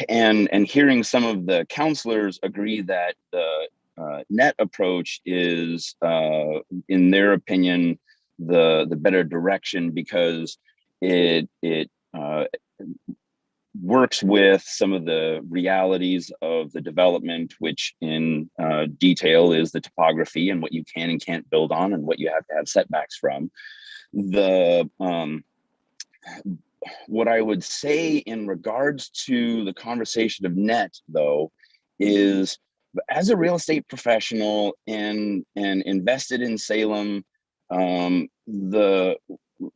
Speaker 10: And hearing some of the counselors agree that the net approach is, in their opinion, the better direction because it works with some of the realities of the development, which in detail is the topography and what you can and can't build on and what you have to have setbacks from. What I would say in regards to the conversation of net, though, is as a real estate professional and invested in Salem,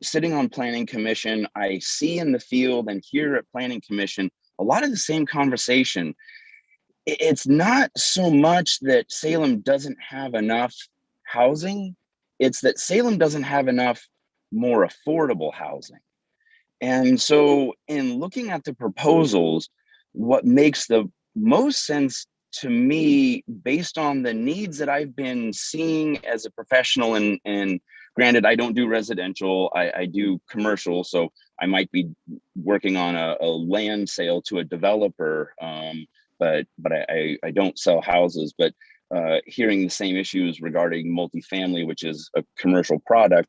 Speaker 10: sitting on planning commission, I see in the field and here at planning commission a lot of the same conversation. It's not so much that Salem doesn't have enough housing, it's that Salem doesn't have enough more affordable housing. And so in looking at the proposals, what makes the most sense to me, based on the needs that I've been seeing as a professional, and granted, I don't do residential, I do commercial, so I might be working on a land sale to a developer, but I don't sell houses. But hearing the same issues regarding multifamily, which is a commercial product,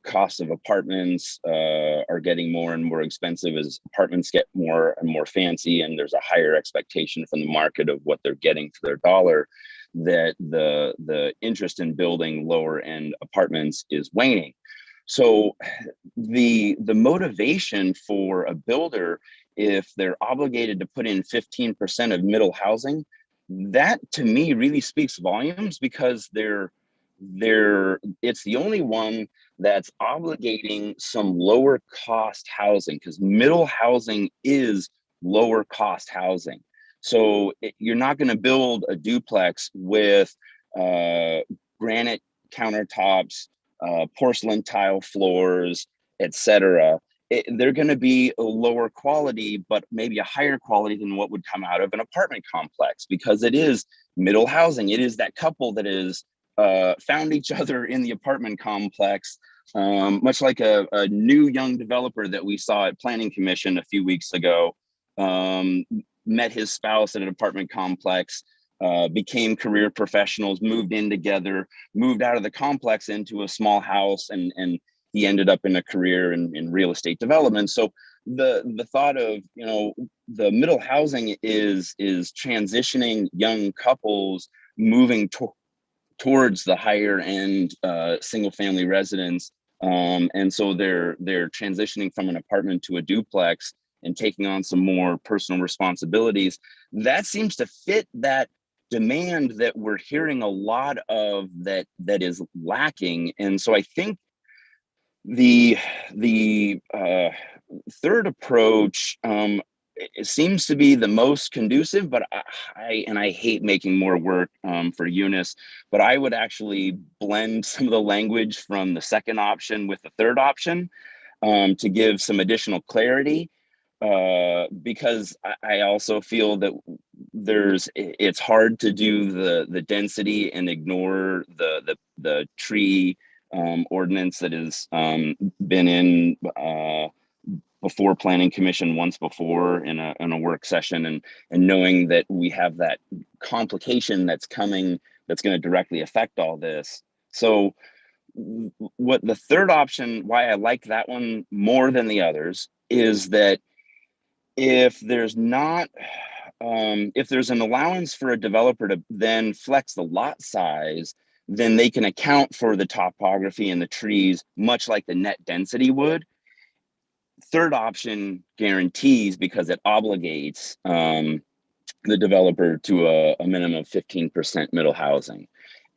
Speaker 10: cost of apartments are getting more and more expensive as apartments get more and more fancy, and there's a higher expectation from the market of what they're getting for their dollar, that the interest in building lower end apartments is waning. So the motivation for a builder, if they're obligated to put in 15% of middle housing, that to me really speaks volumes, because it's the only one that's obligating some lower cost housing, because middle housing is lower cost housing. So you're not going to build a duplex with granite countertops, porcelain tile floors, etc. They're going to be a lower quality, but maybe a higher quality than what would come out of an apartment complex, because it is middle housing. It is that couple that is found each other in the apartment complex, much like a new young developer that we saw at Planning Commission a few weeks ago. met his spouse at an apartment complex, became career professionals, moved in together, moved out of the complex into a small house, and he ended up in a career in real estate development. So the thought of, you know, the middle housing is transitioning young couples moving towards the higher end single family residence. And so they're transitioning from an apartment to a duplex and taking on some more personal responsibilities. That seems to fit that demand that we're hearing a lot of that is lacking. And so I think the third approach it seems to be the most conducive, but I hate making more work for Eunice, but I would actually blend some of the language from the second option with the third option to give some additional clarity, because I also feel that it's hard to do the density and ignore the tree ordinance that has been in before Planning Commission once before in a work session, and knowing that we have that complication that's coming that's going to directly affect all this. So what the third option, why I like that one more than the others, is that if there's not if there's an allowance for a developer to then flex the lot size, then they can account for the topography and the trees, much like the net density would. Third option guarantees, because it obligates the developer to a minimum of 15% middle housing.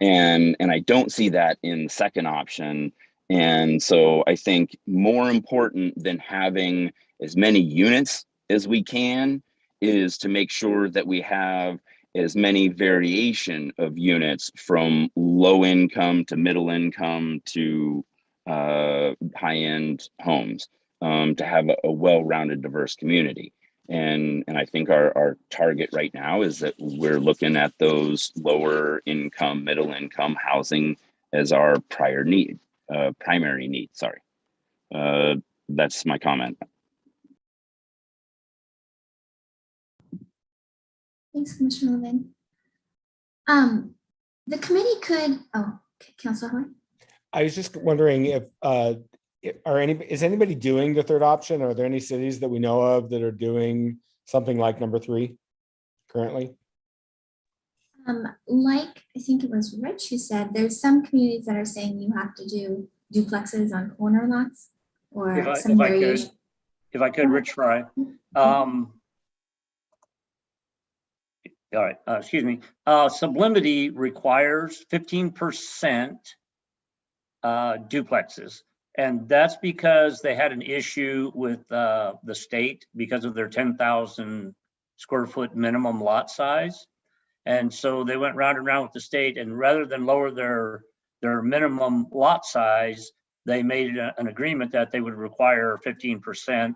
Speaker 10: And I don't see that in the second option. And so I think more important than having as many units as we can is to make sure that we have as many variation of units from low income to middle income to high-end homes, to have a well-rounded, diverse community. And I think our target right now is that we're looking at those lower income, middle income housing as our primary need. Sorry. That's my comment.
Speaker 1: Thanks, Commissioner Levin. The committee could, Councilor Hoy?
Speaker 5: I was just wondering if is anybody doing the third option? Are there any cities that we know of that are doing something like number 3 currently?
Speaker 1: Like, I think it was Rich who said, there's some communities that are saying you have to do duplexes on corner lots or some variation.
Speaker 13: If I could, Rich Fry. All right, excuse me. Sublimity requires 15% duplexes. And that's because they had an issue with the state because of their 10,000 square foot minimum lot size. And so they went round and round with the state, and rather than lower their minimum lot size, they made an agreement that they would require 15%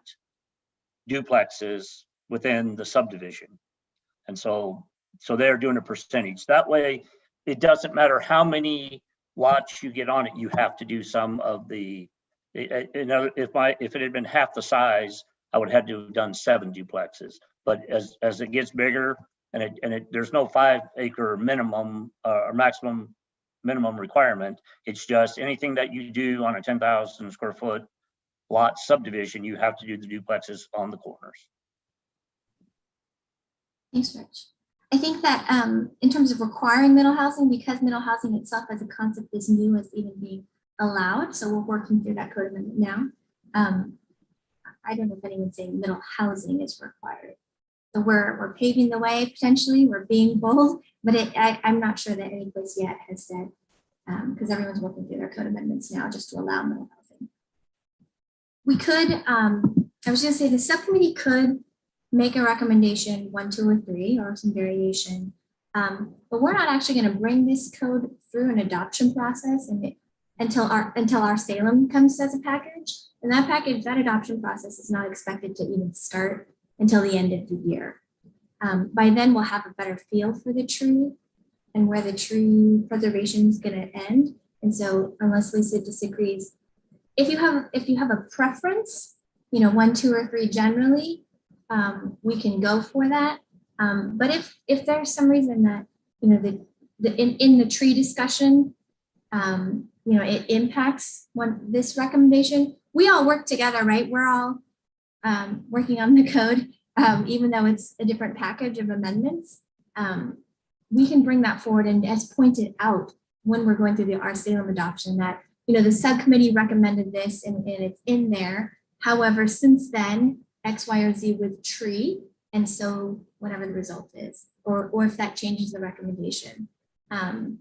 Speaker 13: duplexes within the subdivision. And so they're doing a percentage. That way, it doesn't matter how many lots you get on it, you have to do some of the, you know, if it had been half the size, I would have had to have done 7 duplexes. But as it gets bigger, and there's no 5 acre minimum or maximum minimum requirement. It's just anything that you do on a 10,000 square foot lot subdivision, you have to do the duplexes on the corners.
Speaker 1: Thanks, Rich. I think that in terms of requiring middle housing, because middle housing itself as a concept is new as even being allowed, so we're working through that code amendment now. I don't know if anyone's saying middle housing is required. So we're paving the way potentially, we're being bold, but I'm not sure that any place yet has said, because everyone's working through their code amendments now just to allow middle housing. We could, I was gonna say the subcommittee could make a recommendation 1, 2, or 3 or some variation, but we're not actually gonna bring this code through an adoption process until our Salem comes as a package. And that adoption process is not expected to even start until the end of the year. By then we'll have a better feel for the tree and where the tree preservation is going to end. And so, unless Lisa disagrees, if you have a preference, 1, 2, or 3 generally, we can go for that. But if there's some reason that, in the tree discussion, it impacts this recommendation, we all work together, right? We're all working on the code, even though it's a different package of amendments. We can bring that forward, and as pointed out when we're going through the RCL adoption, that the subcommittee recommended this and it's in there. However, since then, X, Y, or Z with tree, and so whatever the result is, or if that changes the recommendation. I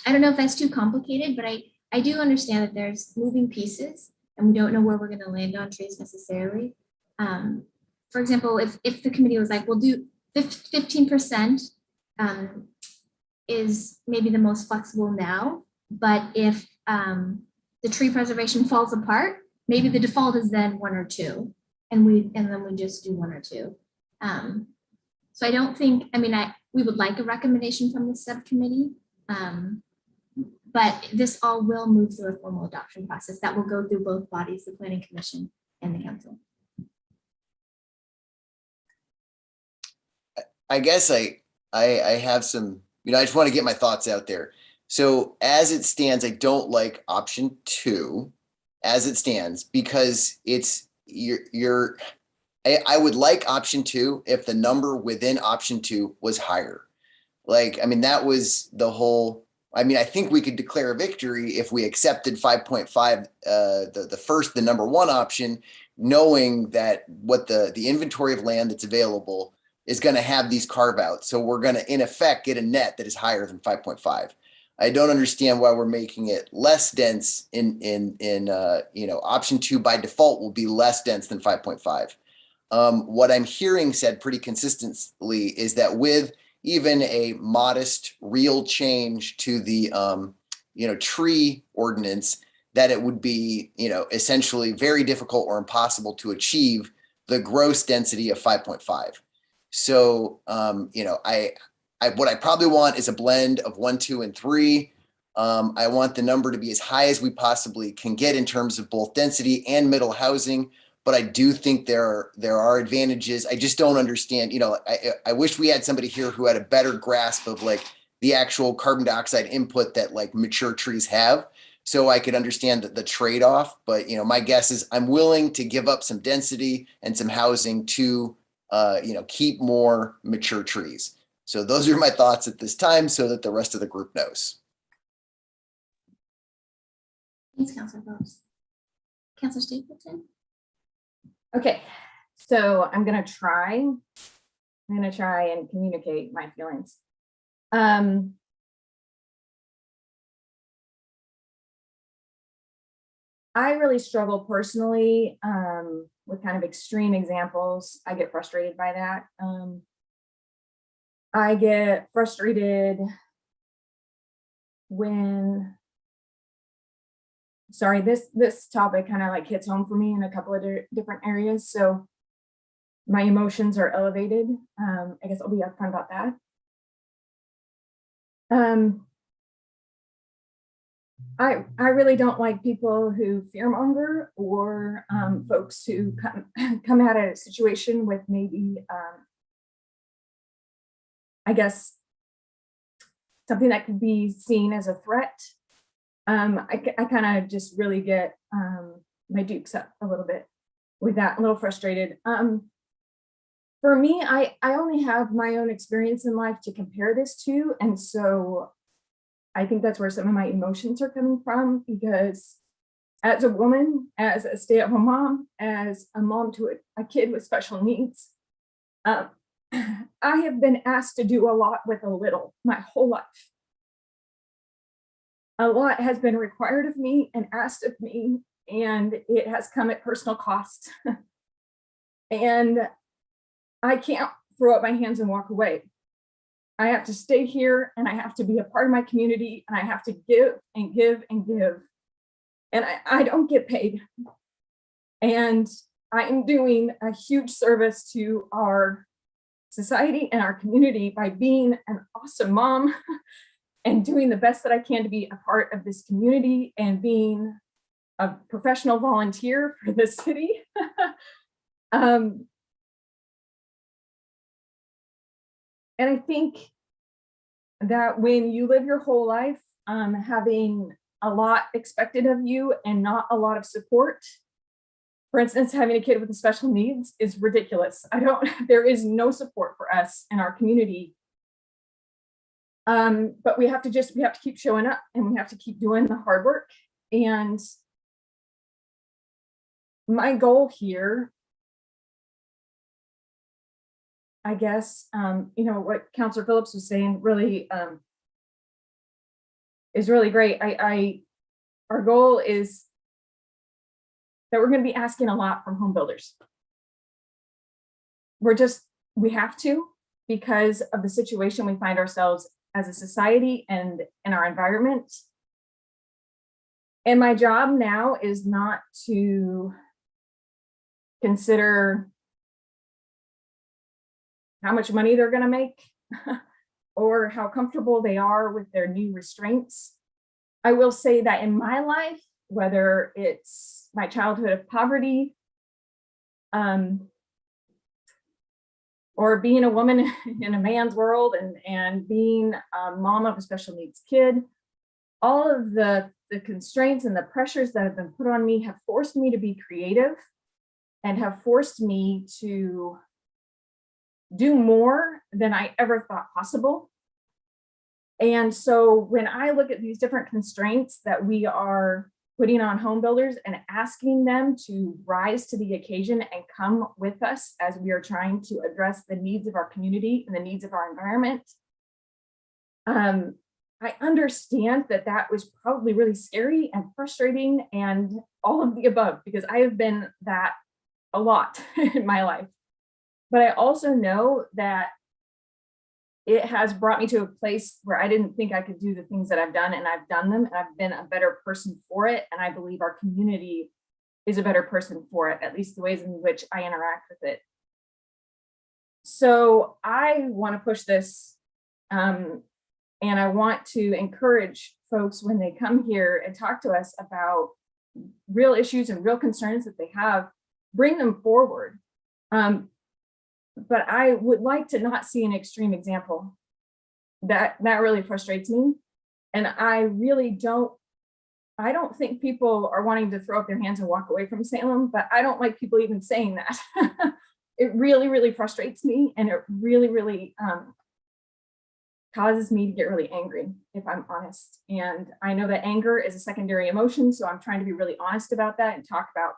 Speaker 1: don't know if that's too complicated, but I do understand that there's moving pieces and we don't know where we're going to land on trees necessarily. For example, if the committee was like, we'll do 15% is maybe the most flexible now, but if the tree preservation falls apart, maybe the default is then 1 or 2, and then we just do 1 or 2. So I don't think, we would like a recommendation from the subcommittee, but this all will move through a formal adoption process that will go through both bodies, the Planning Commission and the council.
Speaker 7: I guess I have some, I just want to get my thoughts out there. So as it stands, I don't like option 2 as it stands, because I would like option 2 if the number within option 2 was higher. That was the whole, I think we could declare a victory if we accepted 5.5, the number 1 option, knowing that what the inventory of land that's available is going to have these carve outs. So we're going to, in effect, get a net that is higher than 5.5. I don't understand why we're making it less dense in option 2 by default will be less dense than 5.5. What I'm hearing said pretty consistently is that with even a modest real change to the tree ordinance, that it would be essentially very difficult or impossible to achieve the gross density of 5.5. So what I probably want is a blend of 1, 2, and 3. I want the number to be as high as we possibly can get in terms of both density and middle housing. But I do think there are advantages. I just don't understand. I wish we had somebody here who had a better grasp of the actual carbon dioxide input that mature trees have, so I could understand the trade-off. But my guess is I'm willing to give up some density and some housing to keep more mature trees. So those are my thoughts at this time, so that the rest of the group knows.
Speaker 1: Thanks, Councilor Phillips. Councilor Stapleton?
Speaker 6: Okay, so I'm gonna try and communicate my feelings. I really struggle personally with kind of extreme examples. I get frustrated by that. I get frustrated when, sorry, this topic kind of hits home for me in a couple of different areas. So my emotions are elevated. I guess I'll be upfront about that. I really don't like people who fearmonger, or folks who come at a situation with maybe, I guess, something that could be seen as a threat. I kind of just really get my dukes up a little bit with that, a little frustrated. For me, I only have my own experience in life to compare this to. And so I think that's where some of my emotions are coming from, because as a woman, as a stay-at-home mom, as a mom to a kid with special needs, I have been asked to do a lot with a little my whole life. A lot has been required of me and asked of me, and it has come at personal cost. And I can't throw up my hands and walk away. I have to stay here, and I have to be a part of my community, and I have to give and give and give. And I don't get paid. And I am doing a huge service to our society and our community by being an awesome mom and doing the best that I can to be a part of this community and being a professional volunteer for the city. And I think that when you live your whole life having a lot expected of you and not a lot of support, for instance, having a kid with special needs is ridiculous. There is no support for us in our community. But we have to keep showing up, and we have to keep doing the hard work. And my goal here, I guess, what Councilor Phillips was saying really is really great. Our goal is that we're going to be asking a lot from home builders. We have to, because of the situation we find ourselves as a society and in our environment. And my job now is not to consider how much money they're going to make or how comfortable they are with their new restraints. I will say that in my life, whether it's my childhood of poverty, or being a woman in a man's world and being a mom of a special needs kid, all of the constraints and the pressures that have been put on me have forced me to be creative and have forced me to do more than I ever thought possible. And so when I look at these different constraints that we are putting on home builders and asking them to rise to the occasion and come with us as we are trying to address the needs of our community and the needs of our environment, I understand that that was probably really scary and frustrating and all of the above, because I have been that a lot in my life. But I also know that it has brought me to a place where I didn't think I could do the things that I've done, and I've done them, and I've been a better person for it. And I believe our community is a better person for it, at least the ways in which I interact with it. So I want to push this, and I want to encourage folks when they come here and talk to us about real issues and real concerns that they have, bring them forward. But I would like to not see an extreme example. That really frustrates me. And I don't think people are wanting to throw up their hands and walk away from Salem, but I don't like people even saying that. It really, really frustrates me. And it really, really causes me to get really angry, if I'm honest. And I know that anger is a secondary emotion. So I'm trying to be really honest about that and talk about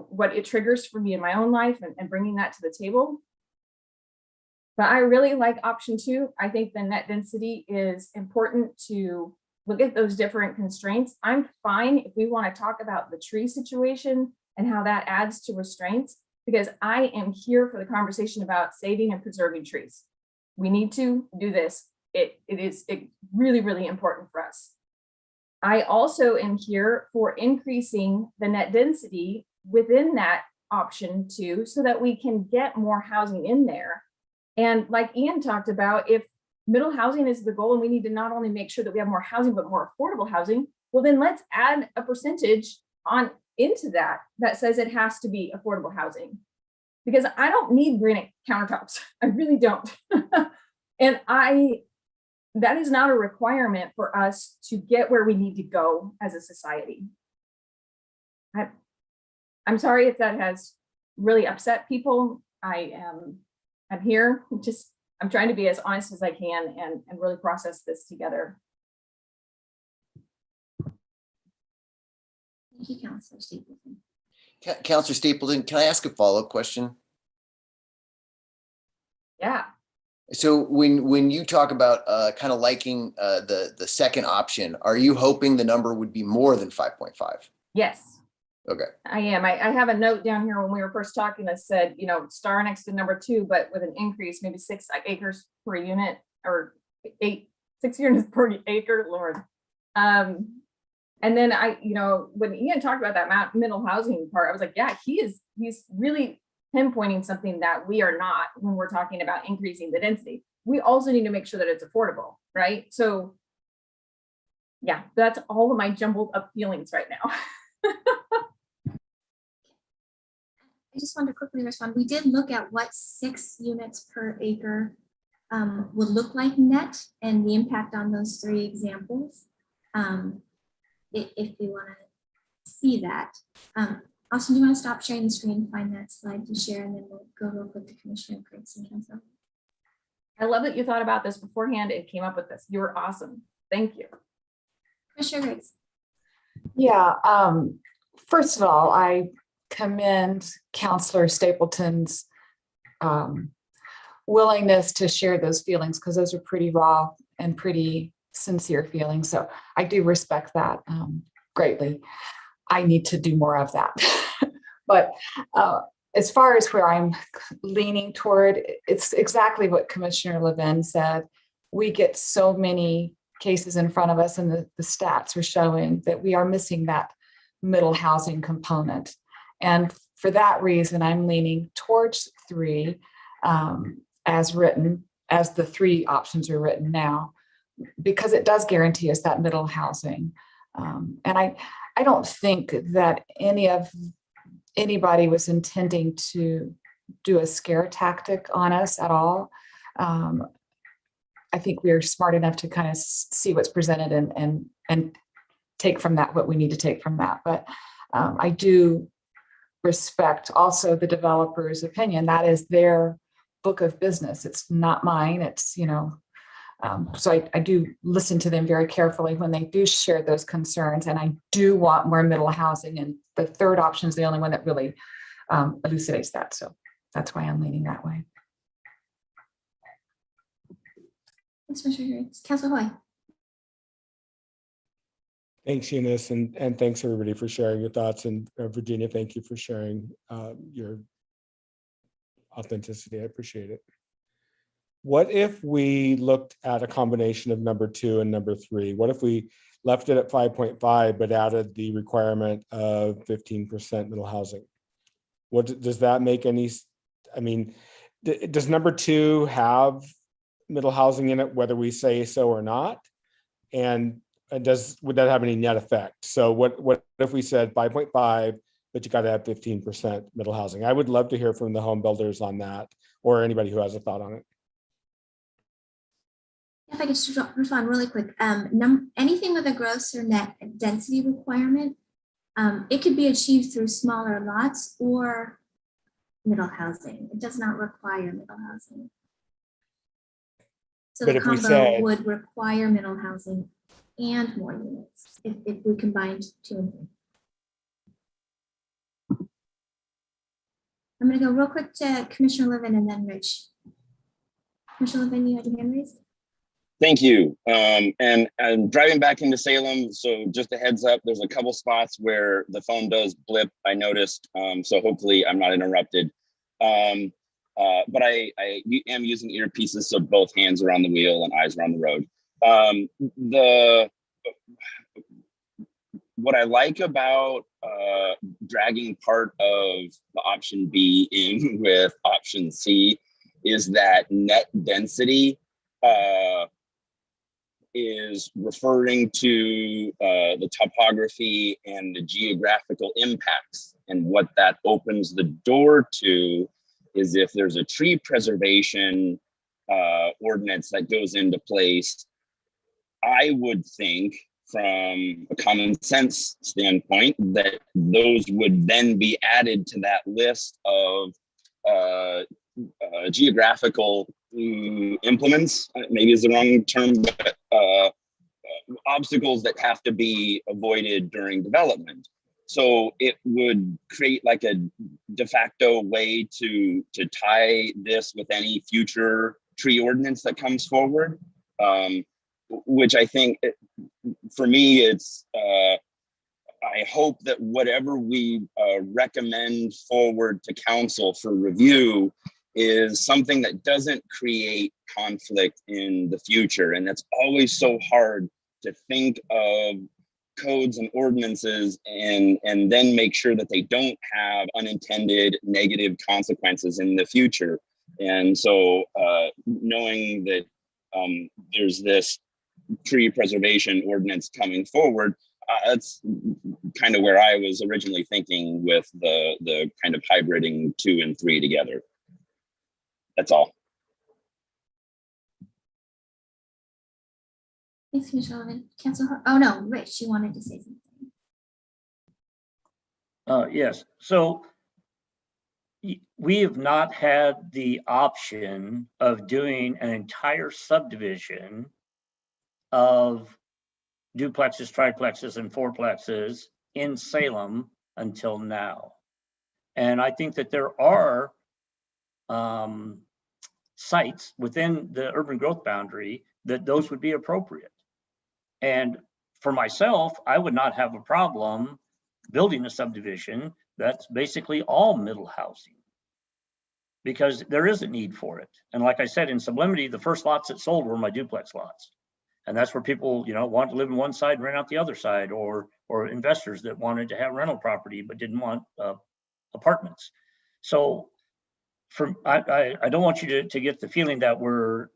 Speaker 6: what it triggers for me in my own life and bringing that to the table. But I really like option 2. I think the net density is important to look at those different constraints. I'm fine if we want to talk about the tree situation and how that adds to restraints, because I am here for the conversation about saving and preserving trees. We need to do this. It is really, really important for us. I also am here for increasing the net density within that option 2 so that we can get more housing in there. And like Ian talked about, if middle housing is the goal and we need to not only make sure that we have more housing, but more affordable housing, well, then let's add a percentage on into that says it has to be affordable housing. Because I don't need granite countertops. I really don't. And that is not a requirement for us to get where we need to go as a society. I'm sorry if that has really upset people. I'm here, I'm trying to be as honest as I can and really process this together.
Speaker 1: Thank you, Councilor Stapleton.
Speaker 7: Councilor Stapleton, can I ask a follow-up question?
Speaker 6: Yeah.
Speaker 7: So when you talk about kind of liking the second option, are you hoping the number would be more than 5.5?
Speaker 6: Yes.
Speaker 7: Okay.
Speaker 6: I am. I have a note down here when we were first talking that said, star next to number 2, but with an increase, maybe 6 acres per unit or 6 units per acre, Lord. And then when Ian talked about that middle housing part, I was like, yeah, he's really pinpointing something that we are not when we're talking about increasing the density. We also need to make sure that it's affordable, right? So yeah, that's all of my jumbled up feelings right now.
Speaker 1: I just want to quickly respond. We did look at what 6 units per acre would look like net and the impact on those 3 examples. If you want to see that. Austin, do you want to stop sharing the screen, find that slide to share, and then we'll go real quick to Commissioner Prince and Council.
Speaker 6: I love that you thought about this beforehand and came up with this. You were awesome. Thank you.
Speaker 1: Commissioner Riggs.
Speaker 9: Yeah, first of all, I commend Councilor Stapleton's willingness to share those feelings, because those are pretty raw and pretty sincere feelings. So I do respect that greatly. I need to do more of that. But as far as where I'm leaning toward, it's exactly what Commissioner Levin said. We get so many cases in front of us, and the stats are showing that we are missing that middle housing component. And for that reason, I'm leaning towards 3 as written, as the 3 options are written now, because it does guarantee us that middle housing. And I don't think that anybody was intending to do a scare tactic on us at all. I think we are smart enough to kind of see what's presented and take from that what we need to take from that. But I do respect also the developer's opinion. That is their book of business. It's not mine. It's, so I do listen to them very carefully when they do share those concerns. And I do want more middle housing. And the 3rd option is the only one that really elucidates that. So that's why I'm leaning that way.
Speaker 1: Thanks, Commissioner Riggs. Councilor Hoy.
Speaker 5: Thanks, Eunice, and thanks everybody for sharing your thoughts. And Virginia, thank you for sharing your authenticity. I appreciate it. What if we looked at a combination of number 2 and number 3? What if we left it at 5.5 but added the requirement of 15% middle housing? What does that make any? I mean, does number 2 have middle housing in it, whether we say so or not? And would that have any net effect? So what if we said 5.5, but you got to have 15% middle housing? I would love to hear from the home builders on that, or anybody who has a thought on it.
Speaker 1: If I could just respond really quick, anything with a gross or net density requirement, it could be achieved through smaller lots or middle housing. It does not require middle housing. So
Speaker 5: But
Speaker 1: the
Speaker 5: if we
Speaker 1: combo
Speaker 5: said-
Speaker 1: would require middle housing and more units if we combined 2 and 3. I'm going to go real quick to Commissioner Levin and then Rich. Commissioner Levin, you had your hand raised?
Speaker 10: Thank you. And I'm driving back into Salem, so just a heads up, there's a couple spots where the phone does blip, I noticed, so hopefully I'm not interrupted. But I am using earpieces, so both hands are on the wheel and eyes are on the road. What I like about dragging part of the option B in with option C is that net density is referring to the topography and the geographical impacts. And what that opens the door to is if there's a tree preservation ordinance that goes into place, I would think from a common sense standpoint that those would then be added to that list of geographical implements, maybe is the wrong term, but obstacles that have to be avoided during development. So it would create like a de facto way to tie this with any future tree ordinance that comes forward, which I think for me, it's, I hope that whatever we recommend forward to council for review is something that doesn't create conflict in the future. And it's always so hard to think of codes and ordinances and then make sure that they don't have unintended negative consequences in the future. And so knowing that there's this tree preservation ordinance coming forward, that's kind of where I was originally thinking with the kind of hybriding 2 and 3 together. That's all.
Speaker 1: Thanks, Commissioner Sullivan. Councilor, oh no, Rich, you wanted to say something.
Speaker 13: Yes, so we have not had the option of doing an entire subdivision of duplexes, triplexes, and fourplexes in Salem until now. And I think that there are sites within the urban growth boundary that those would be appropriate. And for myself, I would not have a problem building a subdivision that's basically all middle housing, because there is a need for it. And like I said, in Sublimity, the first lots that sold were my duplex lots. And that's where people, want to live in one side and rent out the other side, or investors that wanted to have rental property but didn't want apartments. So I don't want you to get the feeling that we're,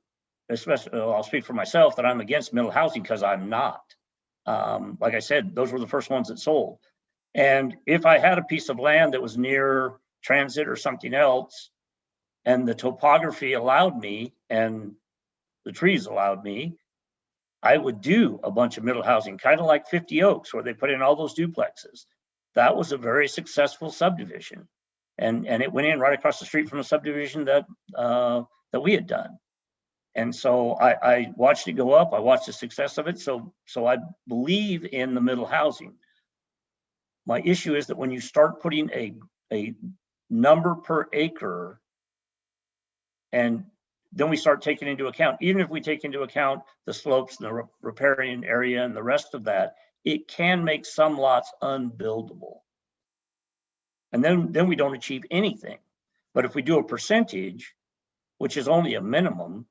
Speaker 13: especially, I'll speak for myself, that I'm against middle housing, because I'm not. Like I said, those were the first ones that sold. And if I had a piece of land that was near transit or something else, and the topography allowed me and the trees allowed me, I would do a bunch of middle housing, kind of like 50 Oaks, where they put in all those duplexes. That was a very successful subdivision. And it went in right across the street from a subdivision that we had done. And so I watched it go up. I watched the success of it. So I believe in the middle housing. My issue is that when you start putting a number per acre, and then we start taking into account, even if we take into account the slopes and the riparian area and the rest of that, it can make some lots unbuildable. And then we don't achieve anything. But if we do a percentage, which is only a minimum,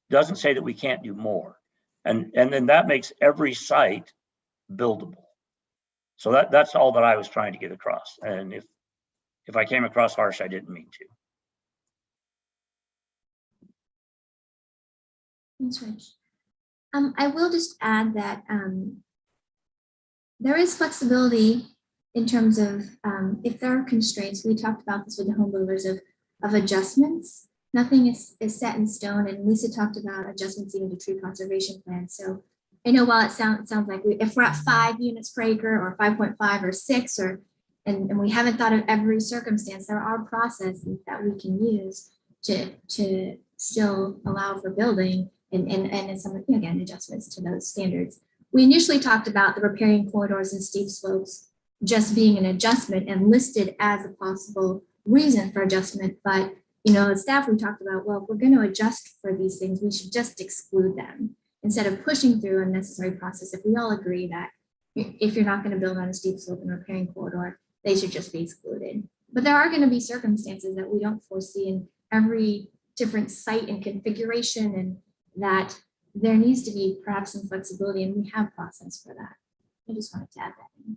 Speaker 13: doesn't say that we can't do more. And then that makes every site buildable. So that's all that I was trying to get across. And if I came across harsh, I didn't mean to.
Speaker 1: Thanks, Rich. I will just add that there is flexibility in terms of if there are constraints. We talked about this with the home builders of adjustments. Nothing is set in stone, and Lisa talked about adjustments even to tree conservation plans. So I know while it sounds like if we're at 5 units per acre or 5.5 or 6, and we haven't thought of every circumstance, there are processes that we can use to still allow for building and some, again, adjustments to those standards. We initially talked about the riparian corridors and steep slopes just being an adjustment and listed as a possible reason for adjustment. But, as staff, we talked about, well, if we're going to adjust for these things, we should just exclude them instead of pushing through unnecessary process. If we all agree that if you're not going to build on a steep slope and riparian corridor, they should just be excluded. But there are going to be circumstances that we don't foresee in every different site and configuration, and that there needs to be perhaps some flexibility, and we have process for that. I just wanted to add that in.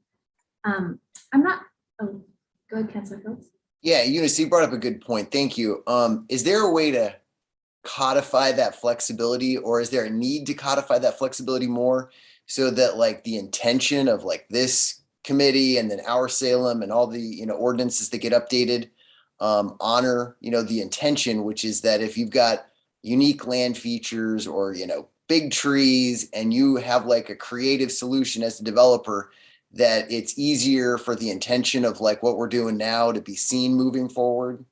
Speaker 1: Go ahead, Councilor Phillips.
Speaker 7: Yeah, Eunice, you brought up a good point. Thank you. Is there a way to codify that flexibility, or is there a need to codify that flexibility more so that like the intention of like this committee and then our Salem and all the, ordinances that get updated honor, the intention, which is that if you've got unique land features or, big trees, and you have like a creative solution as a developer, that it's easier for the intention of like what we're doing now to be seen moving forward?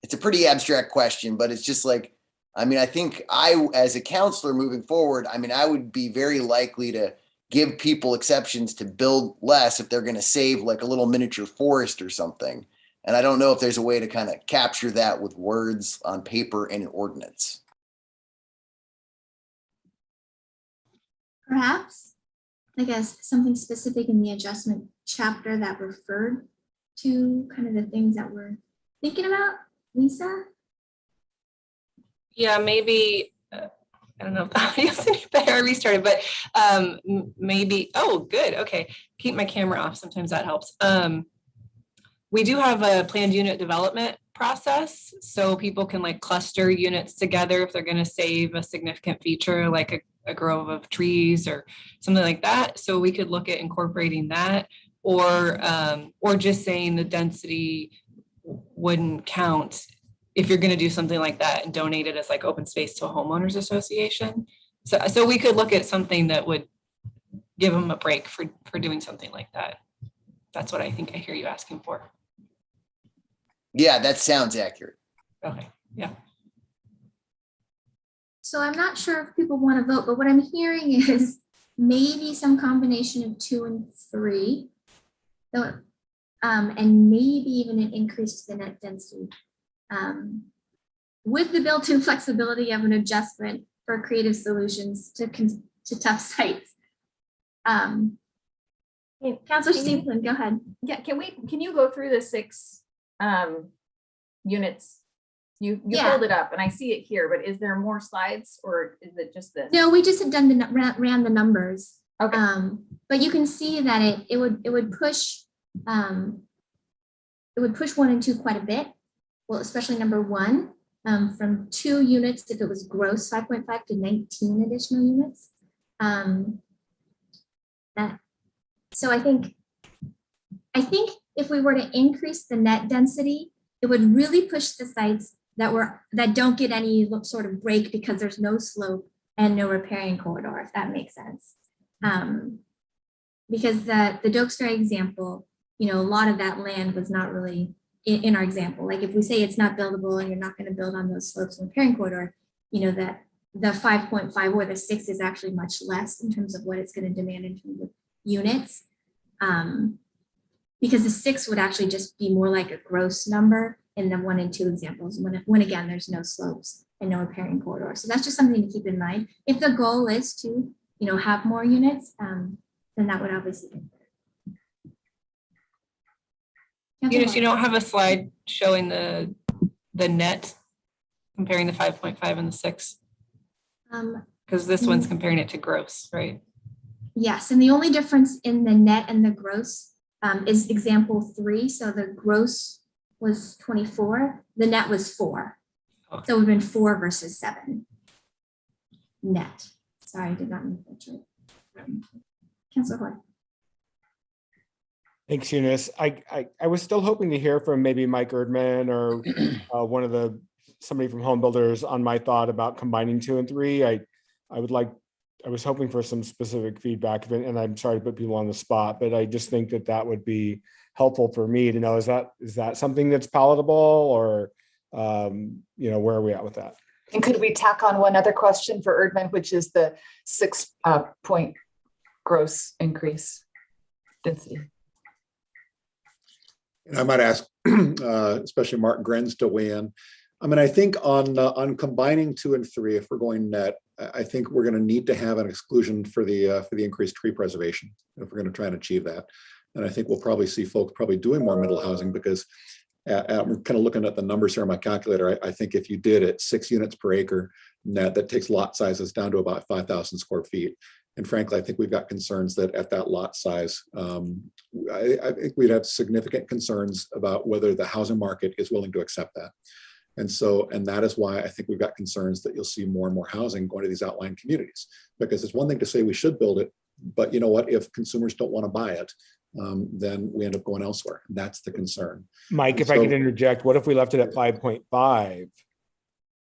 Speaker 7: It's a pretty abstract question, but it's just like, I think as a counselor moving forward, I would be very likely to give people exceptions to build less if they're going to save like a little miniature forest or something. And I don't know if there's a way to kind of capture that with words on paper and an ordinance.
Speaker 1: Perhaps, I guess, something specific in the adjustment chapter that referred to kind of the things that we're thinking about. Lisa?
Speaker 3: Yeah, maybe, I don't know if the audio's any better. I restarted, but maybe, oh, good, okay. Keep my camera off, sometimes that helps. We do have a planned unit development process, so people can like cluster units together if they're gonna save a significant feature like a grove of trees or something like that. So we could look at incorporating that, or just saying the density wouldn't count if you're gonna do something like that and donate it as like open space to a homeowners association. So we could look at something that would give them a break for doing something like that. That's what I think I hear you asking for.
Speaker 7: Yeah, that sounds accurate.
Speaker 3: Okay, yeah.
Speaker 1: So I'm not sure if people want to vote, but what I'm hearing is maybe some combination of 2 and 3. So, and maybe even an increase to the net density. With the built-in flexibility of an adjustment for creative solutions to tough sites. Councilor Stapleton, go ahead.
Speaker 6: Yeah, can you go through the 6 units? You pulled it up and I see it here, but is there more slides or is it just this?
Speaker 1: No, we just had done ran the numbers.
Speaker 6: Okay.
Speaker 1: But you can see that it would push 1 and 2 quite a bit. Well, especially number 1, from 2 units if it was gross 5.5 to 19 additional units. So I think if we were to increase the net density, it would really push the sites that don't get any sort of break because there's no slope and no riparian corridor, if that makes sense. Because the Dokes Ferry example, a lot of that land was not really in our example. Like if we say it's not buildable and you're not going to build on those slopes in the riparian corridor, that the 5.5 or the 6 is actually much less in terms of what it's going to demand in terms of units. Because the 6 would actually just be more like a gross number in the 1 and 2 examples, when again, there's no slopes and no riparian corridor. So that's just something to keep in mind. If the goal is to, have more units, then that would obviously be better.
Speaker 3: Eunice, you don't have a slide showing the net, comparing the 5.5 and the 6? Because this one's comparing it to gross, right?
Speaker 1: Yes, and the only difference in the net and the gross is example 3. So the gross was 24, the net was 4.
Speaker 3: Okay.
Speaker 1: So it would have been 4 versus 7 net. Sorry, I did not make that true. Councilor Hoare.
Speaker 5: Thanks, Eunice. I was still hoping to hear from maybe Mike Erdman or somebody from Home Builders on my thought about combining 2 and 3. I was hoping for some specific feedback, and I'm sorry to put people on the spot, but I just think that would be helpful for me to know, is that something that's palatable, or where are we at with that?
Speaker 9: And could we tack on one other question for Erdman, which is the 6-point gross increase density?
Speaker 2: And I might ask, especially Mark Grenz to weigh in. I mean, I think on combining 2 and 3, if we're going net, I think we're going to need to have an exclusion for the increased tree preservation if we're going to try and achieve that. And I think we'll probably see folks probably doing more middle housing, because I'm kind of looking at the numbers here on my calculator. I think if you did it 6 units per acre net, that takes lot sizes down to about 5,000 square feet. And frankly, I think we've got concerns that at that lot size, I think we'd have significant concerns about whether the housing market is willing to accept that. And that is why I think we've got concerns that you'll see more and more housing going to these outlying communities, because it's one thing to say we should build it, but you know what, if consumers don't want to buy it, then we end up going elsewhere. That's the concern.
Speaker 5: Mike, if I could interject, what if we left it at 5.5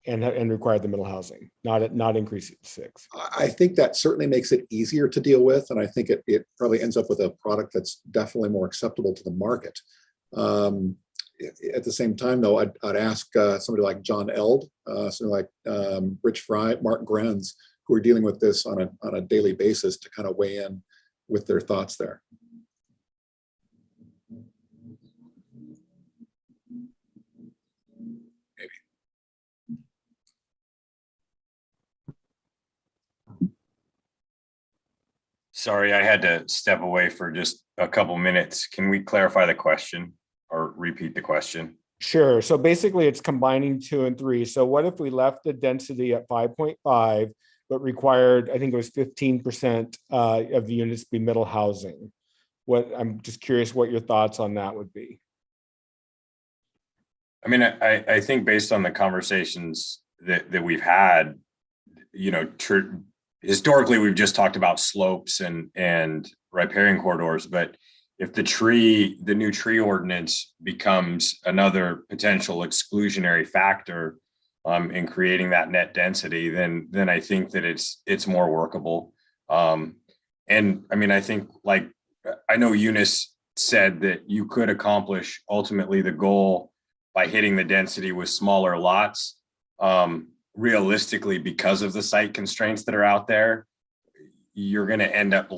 Speaker 5: and required the middle housing, not increase it to 6?
Speaker 2: I think that certainly makes it easier to deal with. And I think it probably ends up with a product that's definitely more acceptable to the market. At the same time, though, I'd ask somebody like John Eld, somebody like Rich Fry, Mark Grenz, who are dealing with this on a daily basis, to kind of weigh in with their thoughts there.
Speaker 12: Sorry, I had to step away for just a couple minutes. Can we clarify the question or repeat the question?
Speaker 5: Sure. So basically it's combining 2 and 3. So what if we left the density at 5.5, but required, I think it was 15% of the units be middle housing? I'm just curious what your thoughts on that would be.
Speaker 12: I mean, I think based on the conversations that we've had, historically we've just talked about slopes and riparian corridors, but if the new tree ordinance becomes another potential exclusionary factor in creating that net density, then I think that it's more workable. And I mean, I think, like, I know Eunice said that you could accomplish ultimately the goal by hitting the density with smaller lots. Realistically, because of the site constraints that are out there, you're going to end up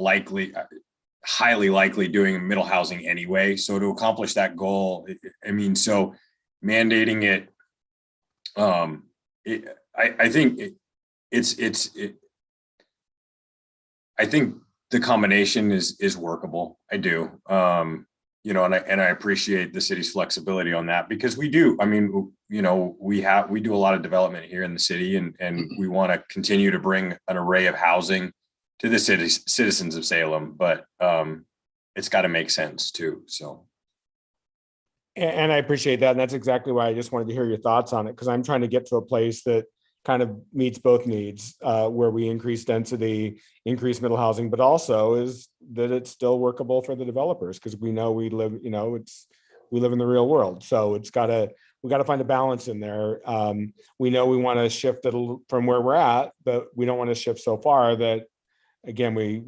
Speaker 12: highly likely doing middle housing anyway. So to accomplish that goal, I mean, so mandating it, I think I think the combination is workable. I do. You know, and I appreciate the city's flexibility on that, because we do. I mean, you know, we do a lot of development here in the city, and we want to continue to bring an array of housing to the citizens of Salem, but it's got to make sense too. So.
Speaker 5: And I appreciate that. And that's exactly why I just wanted to hear your thoughts on it, because I'm trying to get to a place that kind of meets both needs, where we increase density, increase middle housing, but also is that it's still workable for the developers, because we know we live, you know, we live in the real world. So we got to find a balance in there. We know we want to shift it from where we're at, but we don't want to shift so far that, again, we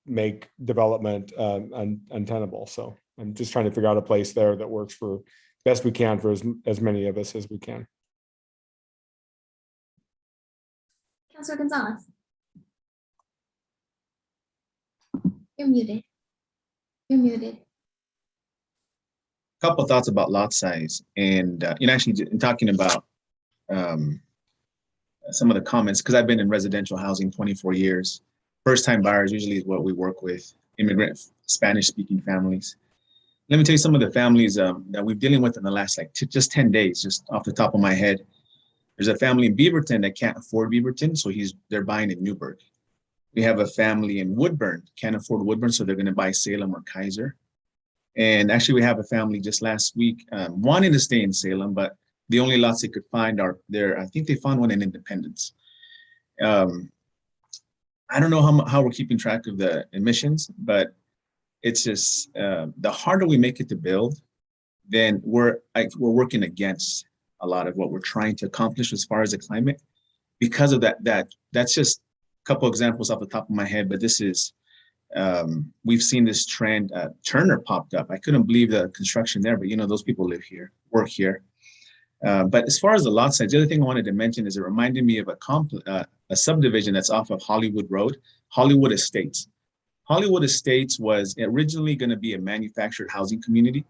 Speaker 5: make development untenable. So I'm just trying to figure out a place there that works for best we can for as many of us as we can.
Speaker 1: Councilor Gonzalez. You're muted. You're muted.
Speaker 8: Couple of thoughts about lot size, and actually in talking about some of the comments, because I've been in residential housing 24 years. First-time buyers usually is what we work with, immigrant Spanish-speaking families. Let me tell you some of the families that we've dealing with in the last just 10 days, just off the top of my head. There's a family in Beaverton that can't afford Beaverton, so they're buying in Newburgh. We have a family in Woodburn, can't afford Woodburn, so they're going to buy Salem or Kaiser. And actually, we have a family just last week wanting to stay in Salem, but the only lots they could find are there. I think they found one in Independence. I don't know how we're keeping track of the emissions, but it's just the harder we make it to build, then we're working against a lot of what we're trying to accomplish as far as the climate. Because of that's just a couple examples off the top of my head, but this is we've seen this trend. Turner popped up. I couldn't believe the construction there, but those people live here, work here. But as far as the lot size, the other thing I wanted to mention is it reminded me of a subdivision that's off of Hollywood Road, Hollywood Estates. Hollywood Estates was originally going to be a manufactured housing community,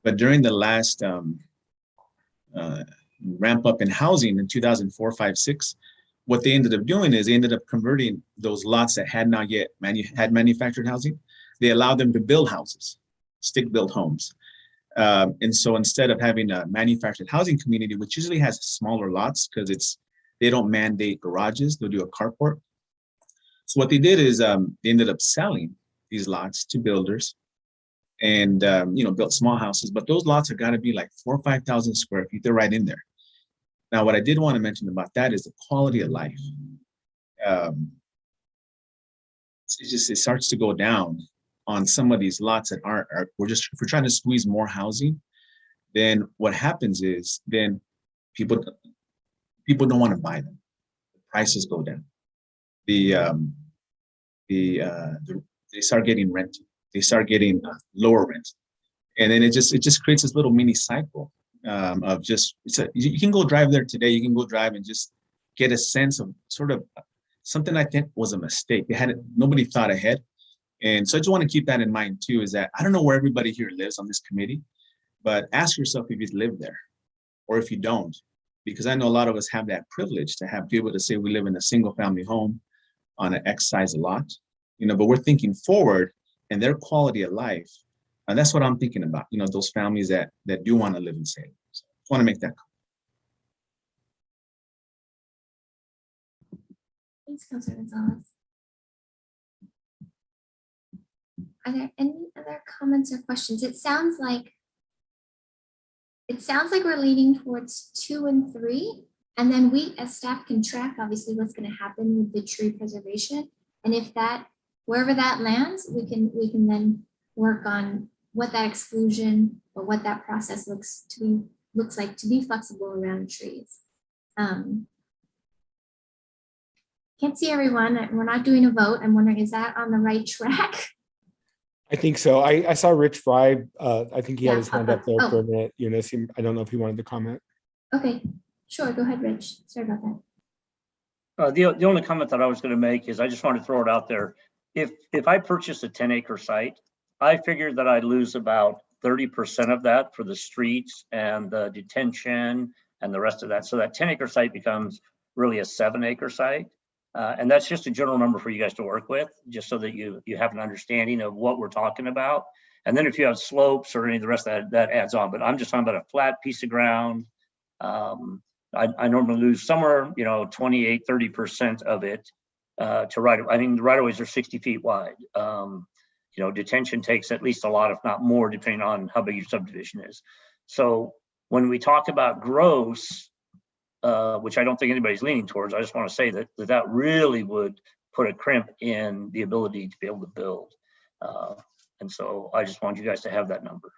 Speaker 8: but during the last ramp up in housing in 2004, 5, 6, what they ended up doing is they ended up converting those lots that had not yet had manufactured housing. They allowed them to build houses, stick-built homes. And so instead of having a manufactured housing community, which usually has smaller lots because they don't mandate garages, they'll do a carport. So what they did is they ended up selling these lots to builders and built small houses, but those lots have got to be like 4,000 or 5,000 square feet. They're right in there. Now, what I did want to mention about that is the quality of life. It starts to go down on some of these lots that if we're trying to squeeze more housing, then what happens is then people don't want to buy them. The prices go down. They start getting rented. They start getting lower rent, and then it just creates this little mini cycle of you can go drive there today. You can go drive and just get a sense of sort of something I think was a mistake. Nobody thought ahead. And so I just want to keep that in mind too, is that I don't know where everybody here lives on this committee, but ask yourself if you live there or if you don't, because I know a lot of us have that privilege to be able to say we live in a single family home on an X size lot, but we're thinking forward and their quality of life. And that's what I'm thinking about, those families that do want to live in Salem. So I just want to make that comment.
Speaker 1: Thanks, Councilor Gonzalez. Are there any other comments or questions? It sounds like we're leaning towards 2 and 3, and then we as staff can track obviously what's going to happen with the tree preservation. And if wherever that lands, we can then work on what that exclusion or what that process looks like to be flexible around trees. Can't see everyone. We're not doing a vote. I'm wondering, is that on the right track?
Speaker 5: I think so. I saw Rich Fry. I think he had
Speaker 1: Yeah,
Speaker 5: his hand up there
Speaker 1: oh.
Speaker 5: for a minute. Eunice, I don't know if he wanted to comment.
Speaker 1: Okay, sure. Go ahead, Rich. Sorry about that.
Speaker 13: The only comment that I was going to make is I just want to throw it out there. If I purchased a 10-acre site, I figured that I'd lose about 30% of that for the streets and the detention and the rest of that. So that 10-acre site becomes really a 7-acre site. And that's just a general number for you guys to work with, just so that you have an understanding of what we're talking about. And then if you have slopes or any of the rest of that, that adds on. But I'm just talking about a flat piece of ground. I normally lose somewhere, 28, 30% of it to right. I mean, the right-of-ways are 60 feet wide. Detention takes at least a lot, if not more, depending on how big your subdivision is. So when we talk about gross, which I don't think anybody's leaning towards, I just want to say that really would put a crimp in the ability to be able to build. And so I just want you guys to have that number.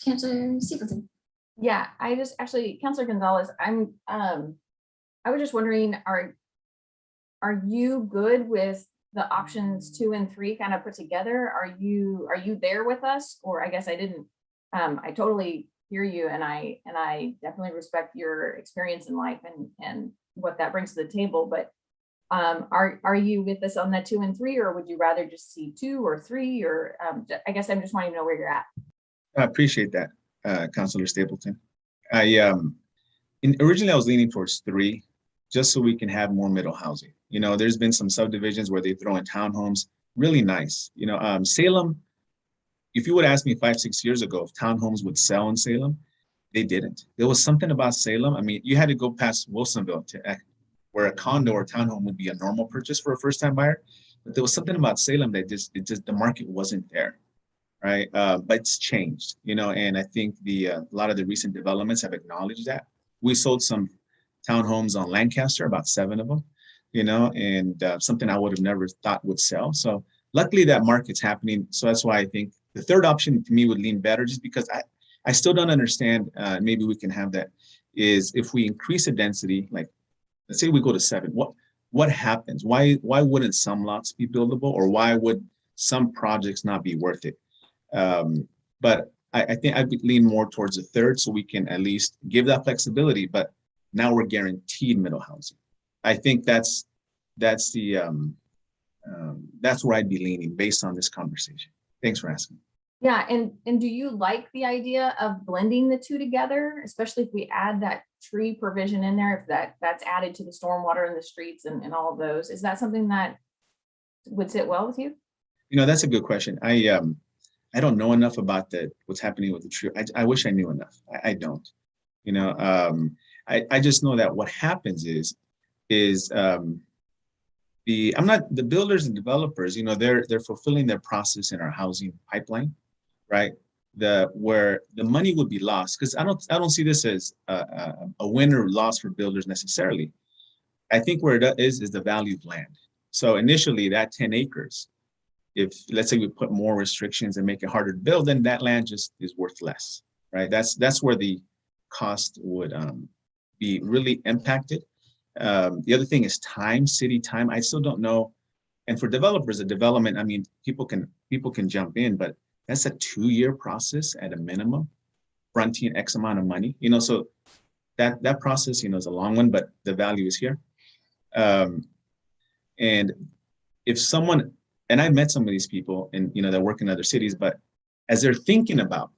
Speaker 1: Councilor Stapleton.
Speaker 6: Yeah, I just actually, Councilor Gonzalez, I was just wondering, are you good with the options 2 and 3 kind of put together? Are you there with us? Or I guess I didn't, I totally hear you, and I definitely respect your experience in life and what that brings to the table. But are you with us on that 2 and 3, or would you rather just see 2 or 3? Or I guess I'm just wanting to know where you're at.
Speaker 8: I appreciate that, Councilor Stapleton. Originally I was leaning towards 3, just so we can have more middle housing. There's been some subdivisions where they throw in townhomes, really nice. Salem, if you would ask me 5-6 years ago if townhomes would sell in Salem, they didn't. There was something about Salem. I mean, you had to go past Wilsonville where a condo or townhome would be a normal purchase for a first-time buyer. But there was something about Salem that the market wasn't there. Right, but it's changed, and I think a lot of the recent developments have acknowledged that. We sold some townhomes on Lancaster, about 7 of them, and something I would have never thought would sell. So luckily that market's happening. So that's why I think the third option to me would lean better, just because I still don't understand. Maybe we can have that. Is if we increase the density, like let's say we go to 7, what happens? Why wouldn't some lots be buildable, or why would some projects not be worth it? But I think I would lean more towards a third, so we can at least give that flexibility. But now we're guaranteed middle housing. I think that's where I'd be leaning based on this conversation. Thanks for asking.
Speaker 6: Yeah, and do you like the idea of blending the 2 together, especially if we add that tree provision in there, if that's added to the stormwater in the streets and all of those? Is that something that would sit well with you?
Speaker 8: That's a good question. I don't know enough about what's happening with the tree. I wish I knew enough. I don't. I just know that what happens is the builders and developers, they're fulfilling their process in our housing pipeline, right? Where the money would be lost, because I don't see this as a win or loss for builders necessarily. I think where it is the value of land. So initially that 10 acres, if let's say we put more restrictions and make it harder to build, then that land just is worth less, right? That's where the cost would be really impacted. The other thing is time, city time. I still don't know. And for developers, a development, I mean, people can jump in, but that's a 2-year process at a minimum, fronting X amount of money. So that process, is a long one, but the value is here. And if someone, and I've met some of these people and, that work in other cities, but as they're thinking about,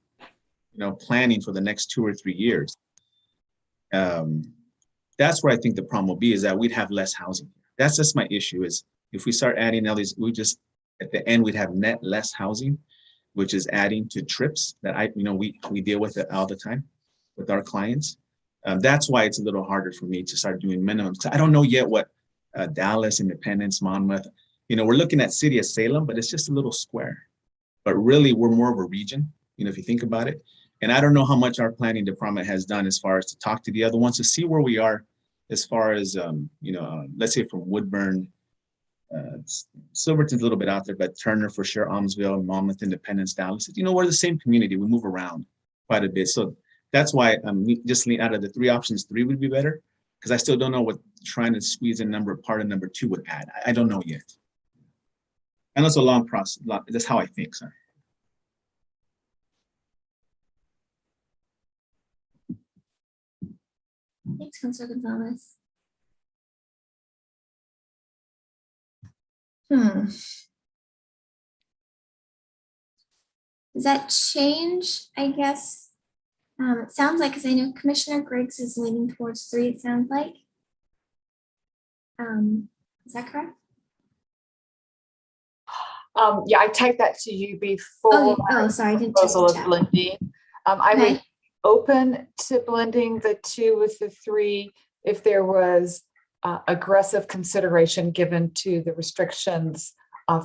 Speaker 8: planning for the next 2 or 3 years, that's where I think the problem will be, is that we'd have less housing. That's just my issue, is if we start adding all these, at the end, we'd have net less housing, which is adding to trips that we deal with it all the time with our clients. That's why it's a little harder for me to start doing minimums. I don't know yet what Dallas, Independence, Monmouth, we're looking at city of Salem, but it's just a little square. But really, we're more of a region, if you think about it. And I don't know how much our planning department has done as far as to talk to the other ones to see where we are as far as, let's say from Woodburn Silverton's a little bit out there, but Turner for sure, Almsville, Monmouth, Independence, Dallas. You know, we're the same community. We move around quite a bit. So that's why I'm just out of the 3 options, 3 would be better, because I still don't know what trying to squeeze in part of number 2 would add. I don't know yet. And it's a long process. That's how I think, sir.
Speaker 1: Thanks, Councilor Gonzalez. Does that change, I guess? It sounds like, because I know Commissioner Griggs is leaning towards 3, it sounds like. Is that correct?
Speaker 9: Yeah, I typed that to you before.
Speaker 1: Oh, sorry, I didn't check
Speaker 9: Proposal
Speaker 1: the
Speaker 9: of
Speaker 1: chat.
Speaker 9: blending. I
Speaker 1: Okay.
Speaker 9: would open to blending the 2 with the 3 if there was aggressive consideration given to the restrictions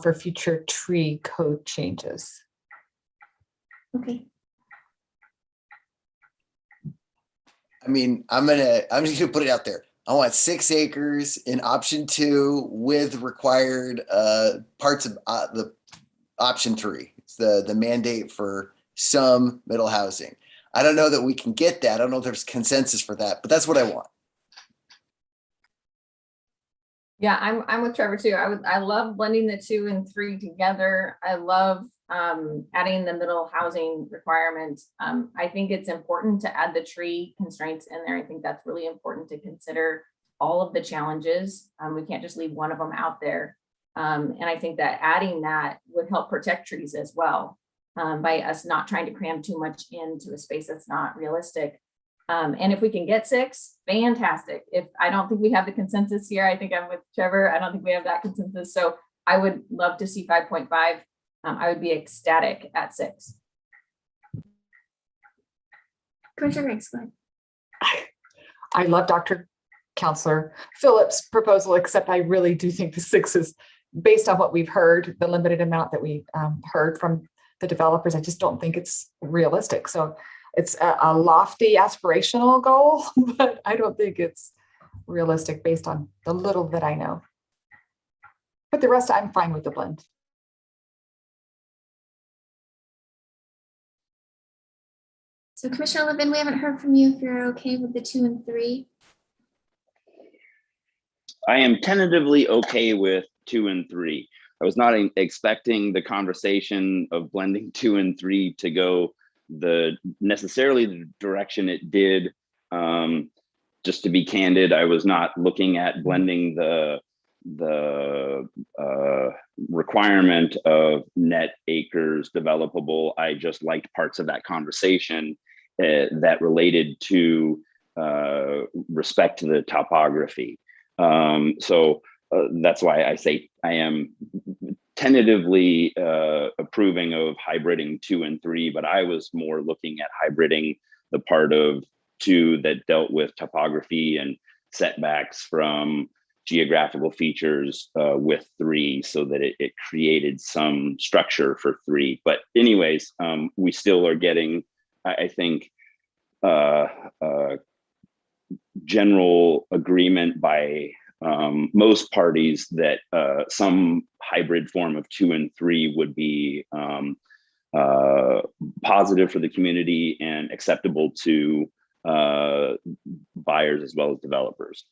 Speaker 9: for future tree code changes.
Speaker 1: Okay.
Speaker 7: I mean, I'm just gonna put it out there. I want 6 acres in option 2 with required parts of the option 3. It's the mandate for some middle housing. I don't know that we can get that. I don't know if there's consensus for that, but that's what I want.
Speaker 6: Yeah, I'm with Trevor too. I love blending the 2 and 3 together. I love adding the middle housing requirement. I think it's important to add the tree constraints in there. I think that's really important to consider all of the challenges. We can't just leave one of them out there. And I think that adding that would help protect trees as well, by us not trying to cram too much into a space that's not realistic. And if we can get 6, fantastic. If I don't think we have the consensus here, I think I'm with Trevor. I don't think we have that consensus. So I would love to see 5.5. I would be ecstatic at 6.
Speaker 1: Commissioner Riggs, go ahead.
Speaker 9: I love Dr. Counselor Phillips' proposal, except I really do think the 6 is based on what we've heard, the limited amount that we heard from the developers. I just don't think it's realistic. So it's a lofty aspirational goal, but I don't think it's realistic based on the little that I know. But the rest, I'm fine with the blend.
Speaker 1: So Commissioner Levin, we haven't heard from you if you're okay with the 2 and 3.
Speaker 10: I am tentatively okay with 2 and 3. I was not expecting the conversation of blending 2 and 3 to go necessarily the direction it did. Just to be candid, I was not looking at blending the requirement of net acres developable. I just liked parts of that conversation that related to respect to the topography. So that's why I say I am tentatively approving of hybriding 2 and 3, but I was more looking at hybriding the part of 2 that dealt with topography and setbacks from geographical features with 3, so that it created some structure for 3. But anyways, we still are getting, I think, general agreement by most parties that some hybrid form of 2 and 3 would be positive for the community and acceptable to buyers as well as developers.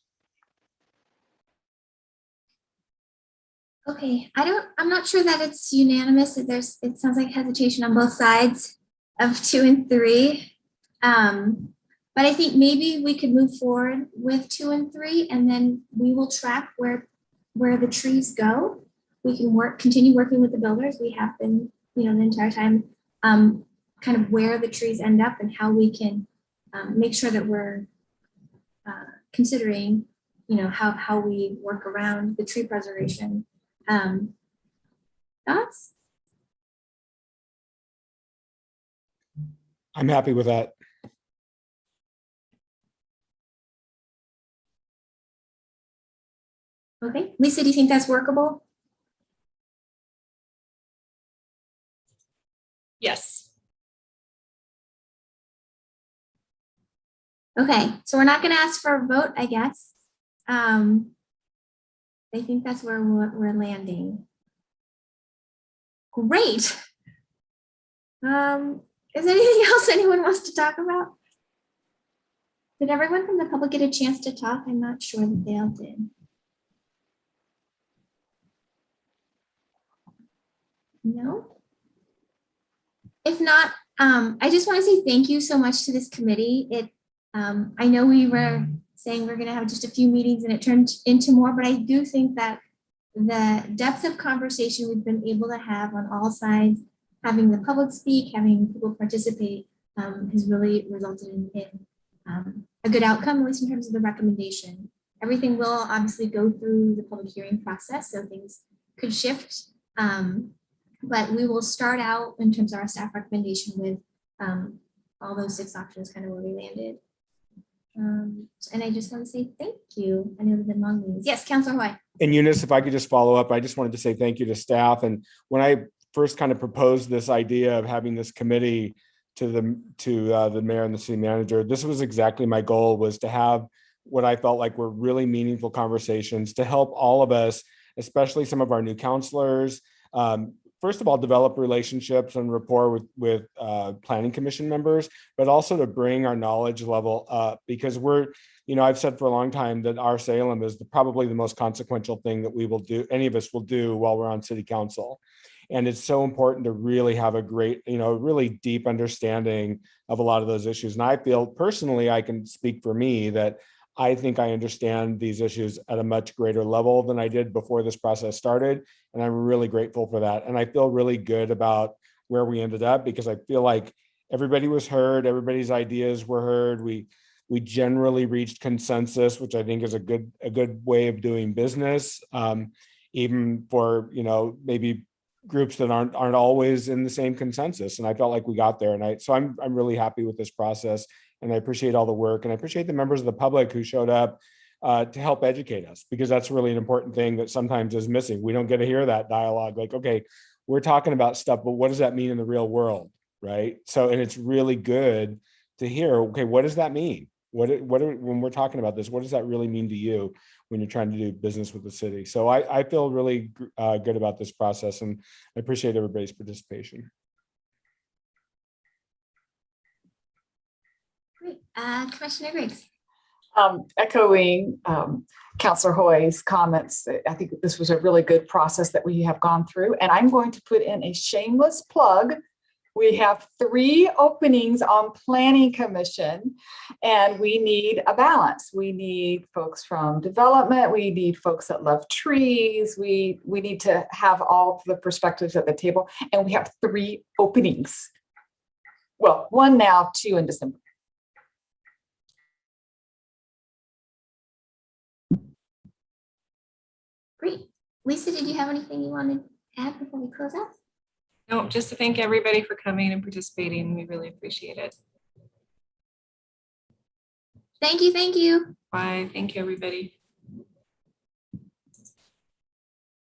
Speaker 1: Okay, I'm not sure that it's unanimous. It sounds like hesitation on both sides of 2 and 3. But I think maybe we could move forward with 2 and 3, and then we will track where the trees go. We can continue working with the builders. We have been, the entire time, kind of where the trees end up and how we can make sure that we're considering, how we work around the tree preservation. Thoughts?
Speaker 5: I'm happy with that.
Speaker 1: Okay, Lisa, do you think that's workable?
Speaker 3: Yes.
Speaker 1: Okay, so we're not going to ask for a vote, I guess. They think that's where we're landing. Great. Is there anything else anyone wants to talk about? Did everyone from the public get a chance to talk? I'm not sure that they all did. No? If not, I just want to say thank you so much to this committee. I know we were saying we're going to have just a few meetings and it turned into more, but I do think that the depth of conversation we've been able to have on all sides, having the public speak, having people participate, has really resulted in a good outcome, at least in terms of the recommendation. Everything will obviously go through the public hearing process, so things could shift. But we will start out in terms of our staff recommendation with all those 6 options, kind of where we landed. And I just want to say thank you. I know there's been long meetings. Yes, Councilor Hoy.
Speaker 5: And Eunice, if I could just follow up, I just wanted to say thank you to staff. And when I first kind of proposed this idea of having this committee to the mayor and the city manager, this was exactly my goal, was to have what I felt like were really meaningful conversations to help all of us, especially some of our new counselors, first of all, develop relationships and rapport with planning commission members, but also to bring our knowledge level up, because I've said for a long time that our Salem is probably the most consequential thing that we will do, any of us will do while we're on city council. And it's so important to really have a great, really deep understanding of a lot of those issues. And I feel personally, I can speak for me, that I think I understand these issues at a much greater level than I did before this process started. And I'm really grateful for that. And I feel really good about where we ended up, because I feel like everybody was heard, everybody's ideas were heard. We generally reached consensus, which I think is a good way of doing business, even for, maybe groups that aren't always in the same consensus. And I felt like we got there. And so I'm really happy with this process. And I appreciate all the work, and I appreciate the members of the public who showed up to help educate us, because that's really an important thing that sometimes is missing. We don't get to hear that dialogue. Like, okay, we're talking about stuff, but what does that mean in the real world, right? So, and it's really good to hear, okay, what does that mean? When we're talking about this, what does that really mean to you when you're trying to do business with the city? So I feel really good about this process, and I appreciate everybody's participation.
Speaker 1: Great. Commissioner Griggs.
Speaker 9: Echoing Councilor Hoy's comments, I think this was a really good process that we have gone through, and I'm going to put in a shameless plug. We have 3 openings on Planning Commission, and we need a balance. We need folks from development. We need folks that love trees. We need to have all the perspectives at the table, and we have 3 openings. Well, 1 now, 2 in December.
Speaker 1: Great. Lisa, did you have anything you wanted to add before we close out?
Speaker 3: No, just to thank everybody for coming and participating. We really appreciate it.
Speaker 1: Thank you. Thank you.
Speaker 3: Bye. Thank you, everybody.